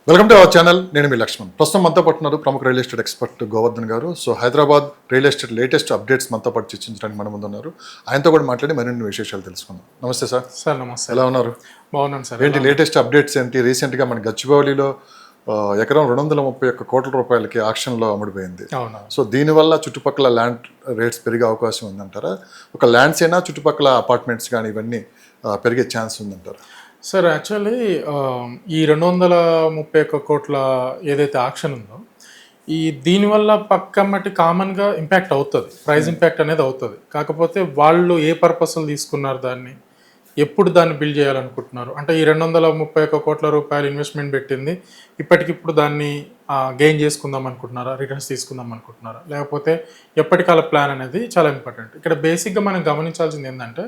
Welcome to our channel. నేను మీ లక్ష్మణ్. ప్రస్తుతం మనతో పాటు ఉన్నారు ప్రముఖ రియల్ ఎస్టేట్ ఎక్స్పర్ట్ గోవర్ధన్ గారు. So Hyderabad real estate latest updates మనతో పాటు చర్చించడానికి మన ముందు ఉన్నారు. ఆయనతో కూడా మాట్లాడి మరిన్ని విశేషాలు తెలుసుకుందాం. నమస్తే సార్. సార్ నమస్తే. ఎలా ఉన్నారు? బాగున్నాను సార్. ఏంటి లేటెస్ట్ అప్డేట్స్ ఏంటి? రీసెంట్గా మన గచ్చిబౌలిలో ఎకరం 231 కోట్ల రూపాయలకి ఆక్షన్లో అమ్ముడిపోయింది. అవునా. సో దీనివల్ల చుట్టుపక్కల ల్యాండ్ రేట్స్ పెరిగే అవకాశం ఉందంటారా? ఒక ల్యాండ్స్ అయినా చుట్టుపక్కల అపార్ట్మెంట్స్ కానీ ఇవన్నీ పెరిగే ఛాన్స్ ఉందంటారా? సార్ యాక్చువల్లీ ఈ 231 కోట్ల ఏదైతే ఆక్షన్ ఉందో దీనివల్ల పక్కమ్మటి కామన్గా ఇంపాక్ట్ అవుతుంది, ప్రైస్ ఇంపాక్ట్ అనేది అవుతుంది. కాకపోతే వాళ్ళు ఏ పర్పస్లు తీసుకున్నారు, దాన్ని ఎప్పుడు దాన్ని బిల్డ్ చేయాలనుకుంటున్నారు అంటే ఈ 231 కోట్ల రూపాయలు ఇన్వెస్ట్మెంట్ పెట్టింది ఇప్పటికిప్పుడు దాన్ని గెయిన్ చేసుకుందాం అనుకుంటున్నారా, రిటర్న్స్ తీసుకుందాం అనుకుంటున్నారా, లేకపోతే ఎప్పటికాల ప్లాన్ అనేది చాలా ఇంపార్టెంట్. ఇక్కడ బేసిక్గా మనం గమనించాల్సింది ఏంటంటే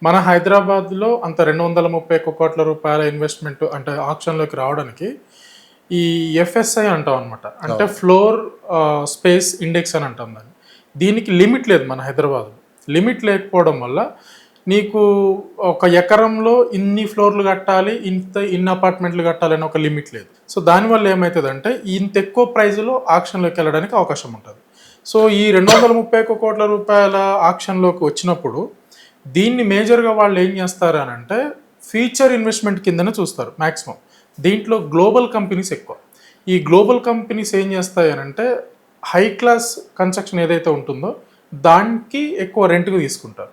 మన హైదరాబాద్లో అంత 231 కోట్ల రూపాయల ఇన్వెస్ట్మెంట్ అంటే ఆప్షన్లోకి రావడానికి ఈ ఎఫ్ఎస్ఐ అంటాం అనమాట, అంటే ఫ్లోర్ స్పేస్ ఇండెక్స్ అని అంటాం దాన్ని. దీనికి లిమిట్ లేదు మన హైదరాబాద్లో. లిమిట్ లేకపోవడం వల్ల నీకు ఒక ఎకరంలో ఇన్ని ఫ్లోర్లు కట్టాలి, ఇన్ని అపార్ట్మెంట్లు కట్టాలి అని ఒక లిమిట్ లేదు. సో దానివల్ల ఏమవుతుందంటే ఇంత ఎక్కువ ప్రైజ్లో ఆక్షన్లోకి వెళ్ళడానికి అవకాశం ఉంటుంది. సో ఈ 231 కోట్ల రూపాయల ఆక్షన్లోకి వచ్చినప్పుడు దీన్ని మేజర్గా వాళ్ళు ఏం చేస్తారు అని అంటే ఫ్యూచర్ ఇన్వెస్ట్మెంట్ కిందనే చూస్తారు మ్యాక్సిమం. దీంట్లో గ్లోబల్ కంపెనీస్ ఎక్కువ. ఈ గ్లోబల్ కంపెనీస్ ఏం చేస్తాయి అని అంటే హై క్లాస్ కన్స్ట్రక్షన్ ఏదైతే ఉంటుందో దానికి ఎక్కువ రెంట్కి తీసుకుంటారు.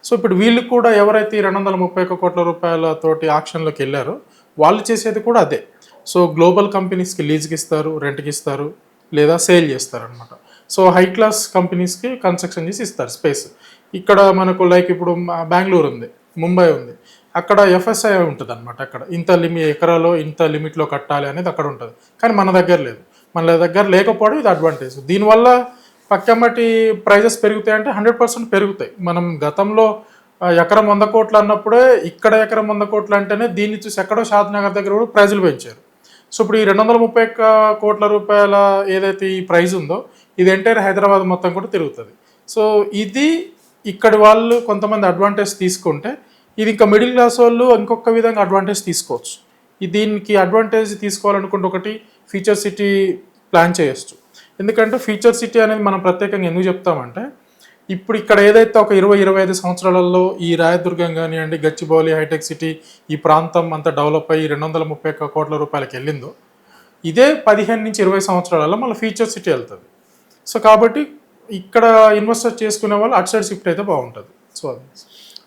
సో ఇప్పుడు వీళ్ళు కూడా ఎవరైతే 231 కోట్ల రూపాయలతోటి ఆక్షన్లోకి వెళ్ళారో వాళ్ళు చేసేది కూడా అదే. సో గ్లోబల్ కంపెనీస్కి లీజ్కి ఇస్తారు, రెంట్కి ఇస్తారు, లేదా సేల్ చేస్తారు అనమాట. సో హై క్లాస్ కంపెనీస్కి కన్స్ట్రక్షన్ చేసి ఇస్తారు స్పేస్. ఇక్కడ మనకు లైక్ ఇప్పుడు బెంగళూరు ఉంది, ముంబై ఉంది, అక్కడ ఎఫ్ఎస్ఐ ఉంటుంది అనమాట. అక్కడ ఇంత ఎకరాలో ఇంత లిమిట్లో కట్టాలి అనేది అక్కడ ఉంటుంది. కానీ మన దగ్గర లేదు. మన దగ్గర లేకపోవడం ఇది అడ్వాంటేజ్. దీనివల్ల పక్కమ్మటి ప్రైజెస్ పెరుగుతాయి అంటే 100% పెరుగుతాయి. మనం గతంలో ఎకరం 100 కోట్లు అన్నప్పుడే ఇక్కడ ఎకరం 100 కోట్లు అంటేనే దీన్ని చూసి ఎక్కడో షాద్నగర్ దగ్గర కూడా ప్రైజులు పెంచారు. సో ఇప్పుడు ఈ 231 కోట్ల రూపాయల ఏదైతే ఈ ప్రైజ్ ఉందో ఇది ఎంటైర్ హైదరాబాద్ మొత్తం కూడా తిరుగుతుంది. సో ఇది ఇక్కడ వాళ్ళు కొంతమంది అడ్వాంటేజ్ తీసుకుంటే ఇది ఇంకా మిడిల్ క్లాస్ వాళ్ళు ఇంకొక విధంగా అడ్వాంటేజ్ తీసుకోవచ్చు. దీనికి అడ్వాంటేజ్ తీసుకోవాలనుకుంటే ఒకటి ఫ్యూచర్ సిటీ ప్లాన్ చేయొచ్చు. ఎందుకంటే ఫ్యూచర్ సిటీ అనేది మనం ప్రత్యేకంగా ఎందుకు చెప్తామంటే ఇప్పుడు ఇక్కడ ఏదైతే ఒక 20-25 సంవత్సరాలలో ఈ రాయదుర్గం కానివ్వండి, గచ్చిబౌలి, హైటెక్ సిటీ ఈ ప్రాంతం అంతా డెవలప్ అయ్యి 231 కోట్ల రూపాయలకి వెళ్ళిందో ఇదే 15-20 సంవత్సరాలలో మళ్ళీ ఫ్యూచర్ సిటీ వెళ్తుంది. సో కాబట్టి ఇక్కడ ఇన్వెస్టర్ చేసుకునే వాళ్ళు అటు సైడ్ షిఫ్ట్ అయితే బాగుంటుంది.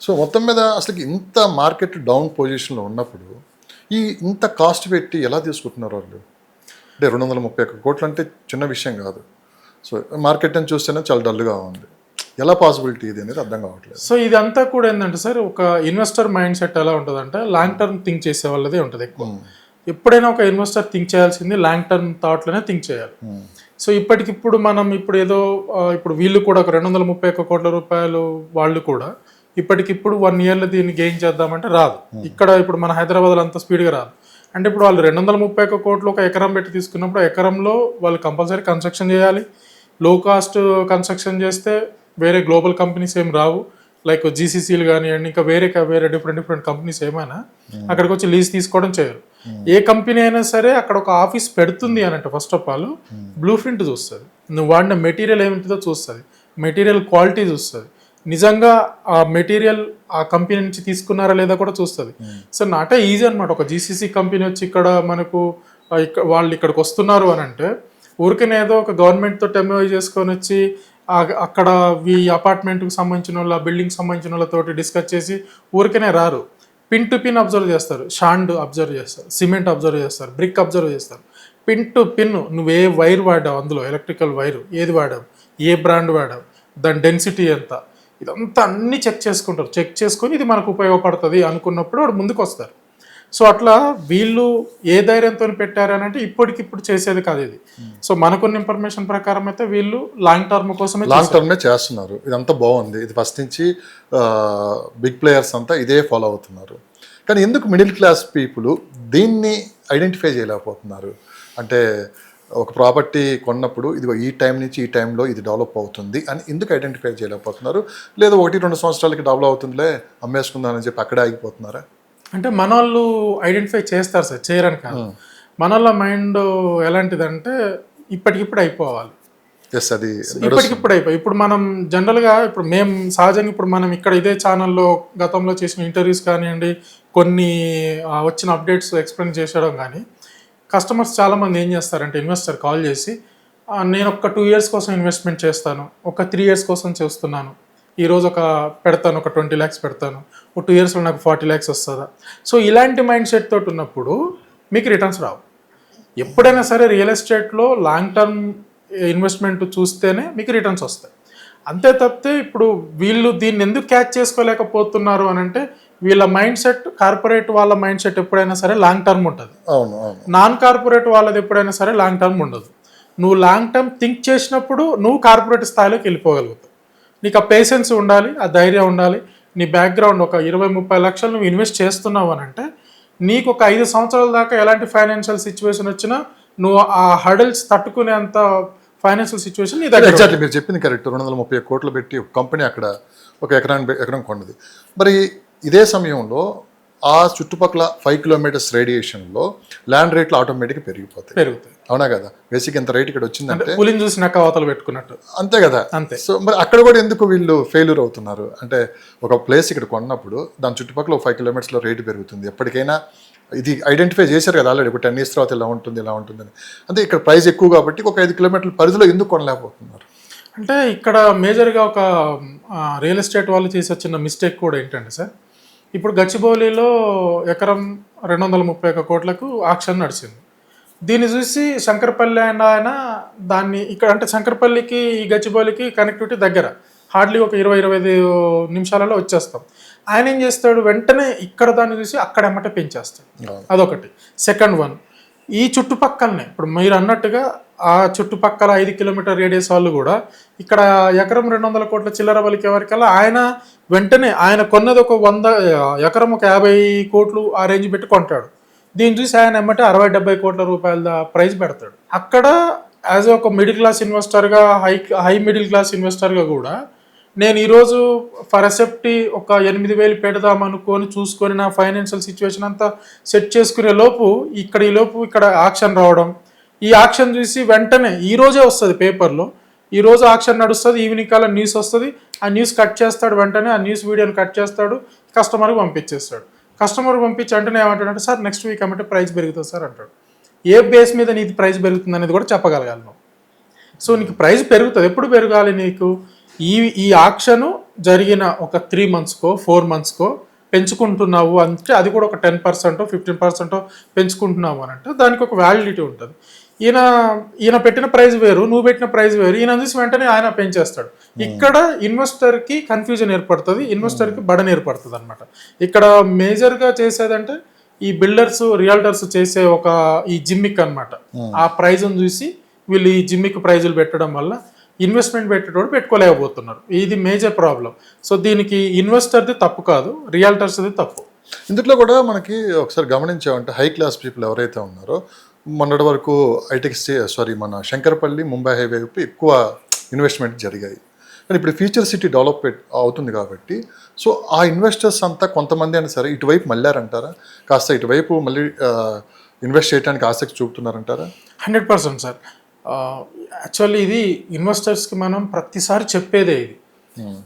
సో మొత్తం మీద అసలు ఇంత మార్కెట్ డౌన్ పొజిషన్లో ఉన్నప్పుడు ఇంత కాస్ట్ పెట్టి ఎలా తీసుకుంటున్నారు వాళ్ళు? అంటే 231 కోట్లు అంటే చిన్న విషయం కాదు. సో మార్కెట్ అని చూస్తేనే చాలా డల్గా ఉంది. ఎలా పాసిబిలిటీ ఇది అనేది అర్థం కావట్లేదు. సో ఇదంతా కూడా ఏంటంటే సార్ ఒక ఇన్వెస్టర్ మైండ్ సెట్ ఎలా ఉంటుంది అంటే లాంగ్ టర్మ్ థింక్ చేసే వాళ్ళదే ఉంటుంది ఎక్కువ. ఎప్పుడైనా ఒక ఇన్వెస్టర్ థింక్ చేయాల్సింది లాంగ్ టర్మ్ థాట్లోనే థింక్ చేయాలి. సో ఇప్పటికిప్పుడు మనం ఇప్పుడు వీళ్ళు కూడా ఒక 231 కోట్ల రూపాయలు వాళ్ళు కూడా ఇప్పటికిప్పుడు 1 ఇయర్లో దీన్ని గెయిన్ చేద్దామంటే రాదు. ఇక్కడ ఇప్పుడు మన హైదరాబాద్లో అంత స్పీడ్గా రాదు. అంటే ఇప్పుడు వాళ్ళు 231 కోట్లు ఒక ఎకరం పెట్టి తీసుకున్నప్పుడు ఎకరంలో వాళ్ళు కంపల్సరీ కన్స్ట్రక్షన్ చేయాలి. లో కాస్ట్ కన్స్ట్రక్షన్ చేస్తే వేరే గ్లోబల్ కంపెనీస్ ఏం రావు, లైక్ జీసీసీలు కానివ్వండి, ఇంకా వేరే డిఫరెంట్ కంపెనీస్ ఏమైనా అక్కడికి వచ్చి లీజ్ తీసుకోవడం చేయరు. ఏ కంపెనీ అయినా సరే అక్కడ ఒక ఆఫీస్ పెడుతుంది అని అంటే first of all blue print చూస్తుంది, నువ్వు వాడిన మెటీరియల్ ఏమిటిదో చూస్తుంది, మెటీరియల్ క్వాలిటీ చూస్తుంది, నిజంగా ఆ మెటీరియల్ ఆ కంపెనీ నుంచి తీసుకున్నారా లేదా కూడా చూస్తుంది. సో నాటే ఈజీ అనమాట. ఒక జీసీసీ కంపెనీ వచ్చి ఇక్కడ మనకు వాళ్ళు ఇక్కడికి వస్తున్నారు అని అంటే ఊరికనే ఏదో ఒక గవర్నమెంట్తో ఎంఓయూ చేసుకొని వచ్చి అక్కడ ఈ అపార్ట్మెంట్కి సంబంధించిన వాళ్ళ బిల్డింగ్ సంబంధించిన వాళ్ళతోటి డిస్కస్ చేసి ఊరికనే రారు. పిన్ టు పిన్ అబ్జర్వ్ చేస్తారు, షాండ్ అబ్జర్వ్ చేస్తారు, సిమెంట్ అబ్జర్వ్ చేస్తారు, బ్రిక్ అబ్జర్వ్ చేస్తారు. పిన్ టు పిన్ నువ్వు ఏ వైర్ వాడావు, అందులో ఎలక్ట్రికల్ వైరు ఏది వాడావు, ఏ బ్రాండ్ వాడావు, దాని డెన్సిటీ ఎంత, ఇదంతా అన్నీ చెక్ చేసుకుంటారు. చెక్ చేసుకొని ఇది మనకు ఉపయోగపడుతుంది అనుకున్నప్పుడు వాడు ముందుకు వస్తారు. సో అట్లా వీళ్ళు ఏ ధైర్యంతో పెట్టారనంటే ఇప్పటికిప్పుడు చేసేది కాదు ఇది. సో మనకున్న ఇన్ఫర్మేషన్ ప్రకారం అయితే వీళ్ళు లాంగ్ టర్మ్ టర్మే చేస్తున్నారు. ఇదంతా బాగుంది. ఇది ఫస్ట్ నుంచి బిగ్ ప్లేయర్స్ అంతా ఇదే ఫాలో అవుతున్నారు. కానీ ఎందుకు మిడిల్ క్లాస్ పీపుల్ దీన్ని ఐడెంటిఫై చేయలేకపోతున్నారు? అంటే ఒక ప్రాపర్టీ కొన్నప్పుడు ఇదిగో ఈ టైం నుంచి ఈ టైంలో ఇది డెవలప్ అవుతుంది అని ఎందుకు ఐడెంటిఫై చేయలేకపోతున్నారు? లేదా 1-2 సంవత్సరాలకి డెవలప్ అవుతుందిలే అమ్మేసుకుందామని చెప్పి అక్కడే ఆగిపోతున్నారా? అంటే మన వాళ్ళు ఐడెంటిఫై చేస్తారు సార్, చేయరని కాదు. మనలో మైండ్ ఎలాంటిదంటే ఇప్పటికిప్పుడు అయిపోవాలి, ఎస్, అది ఇప్పటికిప్పుడు అయిపోయి. ఇప్పుడు మనం జనరల్గా ఇప్పుడు మేము సహజంగా ఇప్పుడు మనం ఇక్కడ ఇదే ఛానల్లో గతంలో చేసిన ఇంటర్వ్యూస్ కానివ్వండి, కొన్ని వచ్చిన అప్డేట్స్ ఎక్స్ప్లెయిన్ చేసడం కానీ, కస్టమర్స్ చాలామంది ఏం చేస్తారంటే ఇన్వెస్టర్ కాల్ చేసి నేను ఒక 2 years కోసం ఇన్వెస్ట్మెంట్ చేస్తాను, ఒక 3 years కోసం చేస్తున్నాను, ఈరోజు ఒక పెడతాను, ఒక 20 lakhs పెడతాను, ఒక 2 yearsలో నాకు 40 lakhs వస్తుందా. సో ఇలాంటి మైండ్ సెట్ తోటి ఉన్నప్పుడు మీకు రిటర్న్స్ రావు. ఎప్పుడైనా సరే రియల్ ఎస్టేట్లో లాంగ్ టర్మ్ ఇన్వెస్ట్మెంట్ చూస్తేనే మీకు రిటర్న్స్ వస్తాయి. అంతే తప్పితే ఇప్పుడు వీళ్ళు దీన్ని ఎందుకు క్యాచ్ చేసుకోలేకపోతున్నారు అని అంటే వీళ్ళ మైండ్ సెట్, కార్పొరేట్ వాళ్ళ మైండ్ సెట్ ఎప్పుడైనా సరే లాంగ్ టర్మ్ ఉంటుంది, నాన్ కార్పొరేట్ వాళ్ళది ఎప్పుడైనా సరే లాంగ్ టర్మ్ ఉండదు. నువ్వు లాంగ్ టర్మ్ థింక్ చేసినప్పుడు నువ్వు కార్పొరేట్ స్థాయిలోకి వెళ్ళిపోగలుగుతావు. నీకు ఆ పేషెన్స్ ఉండాలి, ఆ ధైర్యం ఉండాలి. నీ బ్యాక్గ్రౌండ్ ఒక 20-30 లక్షలు నువ్వు ఇన్వెస్ట్ చేస్తున్నావు అని అంటే నీకు ఒక 5 సంవత్సరాల దాకా ఎలాంటి ఫైనాన్షియల్ సిచ్యువేషన్ వచ్చినా నువ్వు ఆ హడల్స్ తట్టుకునేంత ఫైనాన్షియల్ సిచ్యువేషన్ నీ దగ్గర. ఎగ్జాక్ట్లీ మీరు చెప్పింది కరెక్ట్. 230 కోట్లు పెట్టి ఒక కంపెనీ అక్కడ ఒక ఎకరం కొన్నది. మరి ఇదే సమయంలో ఆ చుట్టుపక్కల 5 kilometers రేడియేషన్లో ల్యాండ్ రేట్లు ఆటోమేటిక్గా పెరుగుతాయి. అవునా కదా? బేసిక్ ఎంత రేట్ ఇక్కడ వచ్చిందంటే పులిని చూసి నక్క అవతలు పెట్టుకున్నట్టు, అంతే కదా? అంతే. సో మరి అక్కడ కూడా ఎందుకు వీళ్ళు ఫెయిల్యూర్ అవుతున్నారు అంటే ఒక ప్లేస్ ఇక్కడ కొన్నప్పుడు దాని చుట్టుపక్కల 5 kilometersలో రేటు పెరుగుతుంది. ఎప్పటికైనా ఇది ఐడెంటిఫై చేశారు కదా ఆల్రెడీ, ఒక 10 years తర్వాత ఇలా ఉంటుందని. అంటే ఇక్కడ ప్రైస్ ఎక్కువ కాబట్టి ఒక 5 kilometerల పరిధిలో ఎందుకు కొనలేకపోతున్నారు అంటే ఇక్కడ మేజర్గా ఒక రియల్ ఎస్టేట్ వాళ్ళు చేసి వచ్చిన మిస్టేక్ కూడా ఏంటంటే సార్, ఇప్పుడు గచ్చిబౌలిలో ఎకరం 231 కోట్లకు ఆక్షన్ నడిచింది. దీన్ని చూసి శంకరపల్లి ఆయన దాన్ని ఇక్కడ అంటే శంకరపల్లికి ఈ గచ్చిబౌలికి కనెక్టివిటీ దగ్గర, హార్డ్లీ ఒక 20-25 నిమిషాలలో వచ్చేస్తాం. ఆయన ఏం చేస్తాడు, వెంటనే ఇక్కడ దాన్ని చూసి అక్కడ ఎమ్మటే పెంచేస్తాడు. అదొకటి. సెకండ్ వన్, ఈ చుట్టుపక్కలనే ఇప్పుడు మీరు అన్నట్టుగా ఆ చుట్టుపక్కల 5 kilometer రేడియస్ వాళ్ళు కూడా ఇక్కడ ఎకరం 200 కోట్ల చిల్లర బలికే వరకల్లా ఆయన వెంటనే ఆయన కొన్నది ఒక 100 ఎకరం ఒక 50 కోట్లు ఆ రేంజ్ పెట్టి కొంటాడు. దీన్ని చూసి ఆయన ఎమ్మటే 60-70 కోట్ల రూపాయల ప్రైస్ పెడతాడు. అక్కడ యాజ్ ఒక మిడిల్ క్లాస్ ఇన్వెస్టర్గా, హై మిడిల్ క్లాస్ ఇన్వెస్టర్గా కూడా నేను ఈరోజు ఫర్ ఎసెప్టీ ఒక 8,000 పెడదాం అనుకొని చూసుకొని నా ఫైనాన్షియల్ సిచ్యువేషన్ అంతా సెట్ చేసుకునే లోపు ఇక్కడ ఆక్షన్ రావడం, ఈ ఆక్షన్ చూసి వెంటనే ఈరోజే వస్తుంది పేపర్లో, ఈరోజు ఆక్షన్ నడుస్తుంది, ఈవినింగ్ కాలం న్యూస్ వస్తుంది, ఆ న్యూస్ కట్ చేస్తాడు, వెంటనే ఆ న్యూస్ వీడియోని కట్ చేస్తాడు, కస్టమర్కి పంపించేస్తాడు. కస్టమర్ పంపించి వెంటనే ఏమంటాడంటే సార్ నెక్స్ట్ వీక్ ఏమంటే ప్రైస్ పెరుగుతుంది సార్ అంటాడు. ఏ బేస్ మీద నీకు ప్రైస్ పెరుగుతుంది అనేది కూడా చెప్పగలగాలి నువ్వు. సో నీకు ప్రైస్ పెరుగుతుంది, ఎప్పుడు పెరగాలి నీకు? ఈ ఆక్షను జరిగిన ఒక 3 monthsకో 4 monthsకో పెంచుకుంటున్నావు అంటే అది కూడా ఒక 10% 15% పెంచుకుంటున్నావు అని అంటే దానికి ఒక వ్యాలిడిటీ ఉంటుంది. ఈయన పెట్టిన ప్రైస్ వేరు, నువ్వు పెట్టిన ప్రైస్ వేరు, ఈయన చూసి వెంటనే ఆయన పెంచేస్తాడు. ఇక్కడ ఇన్వెస్టర్కి కన్ఫ్యూజన్ ఏర్పడుతుంది, ఇన్వెస్టర్కి బడన్ ఏర్పడుతుంది అనమాట. ఇక్కడ మేజర్గా చేసేదంటే ఈ బిల్డర్స్, రియల్టర్స్ చేసే ఒక ఈ జిమ్మిక్ అనమాట. ఆ ప్రైజ్ని చూసి వీళ్ళు ఈ జిమ్మిక్ ప్రైజులు పెట్టడం వల్ల ఇన్వెస్ట్మెంట్ పెట్టేటోడు పెట్టుకోలేకపోతున్నారు. ఇది మేజర్ ప్రాబ్లం. సో దీనికి ఇన్వెస్టర్ది తప్పు కాదు, రియల్టర్స్ది తప్పు. ఇందులో కూడా మనకి ఒకసారి గమనించామంటే హై క్లాస్ పీపుల్ ఎవరైతే ఉన్నారో మొన్నటి వరకు మన శంకరపల్లి ముంబై హైవే వైపు ఎక్కువ ఇన్వెస్ట్మెంట్ జరిగాయి. కానీ ఇప్పుడు ఫ్యూచర్ సిటీ డెవలప్ అవుతుంది కాబట్టి సో ఆ ఇన్వెస్టర్స్ అంతా కొంతమంది అయినా సరే ఇటువైపు మళ్ళారంటారా? కాస్త ఇటువైపు మళ్ళీ ఇన్వెస్ట్ చేయడానికి ఆసక్తి చూపుతున్నారంటారా? 100% సార్. యాక్చువల్లీ ఇది ఇన్వెస్టర్స్కి మనం ప్రతిసారి చెప్పేదే ఇది.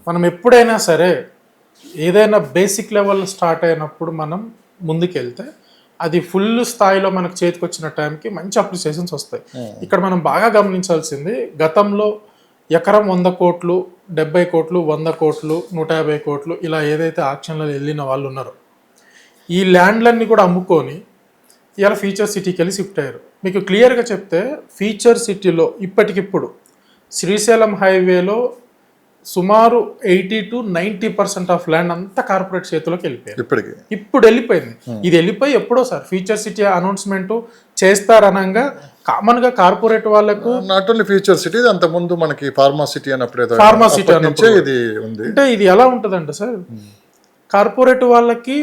మనం ఎప్పుడైనా సరే ఏదైనా బేసిక్ లెవెల్ స్టార్ట్ అయినప్పుడు మనం ముందుకెళ్తే అది ఫుల్ స్థాయిలో మనకు చేతికి వచ్చిన టైంకి మంచి అప్రిసియేషన్స్ వస్తాయి. ఇక్కడ మనం బాగా గమనించాల్సింది, గతంలో ఎకరం 100 కోట్లు 70 కోట్లు 100 కోట్లు 150 కోట్లు ఇలా ఏదైతే ఆక్షన్లో వెళ్ళిన వాళ్ళు ఉన్నారో ఈ ల్యాండ్లన్నీ కూడా అమ్ముకొని ఇలా ఫ్యూచర్ సిటీకి వెళ్ళి షిఫ్ట్ అయ్యారు. మీకు క్లియర్గా చెప్తే ఫ్యూచర్ సిటీలో ఇప్పటికిప్పుడు శ్రీశైలం హైవేలో సుమారు 80-90% ఆఫ్ ల్యాండ్ అంతా కార్పొరేట్ చేతిలోకి వెళ్ళిపోయారు. ఇప్పుడు వెళ్ళిపోయింది. ఇది వెళ్ళిపోయి ఎప్పుడో సార్ ఫ్యూచర్ సిటీ అనౌన్స్మెంట్ చేస్తారనగా కామన్గా కార్పొరేట్ వాళ్ళకు నాట్ ఓన్లీ ఫ్యూచర్ సిటీ, అంత ముందు మనకి ఫార్మా సిటీ అన్నప్పుడు ఇది ఉంది. అంటే ఇది ఎలా ఉంటుందంటే సార్, కార్పొరేట్ వాళ్ళకి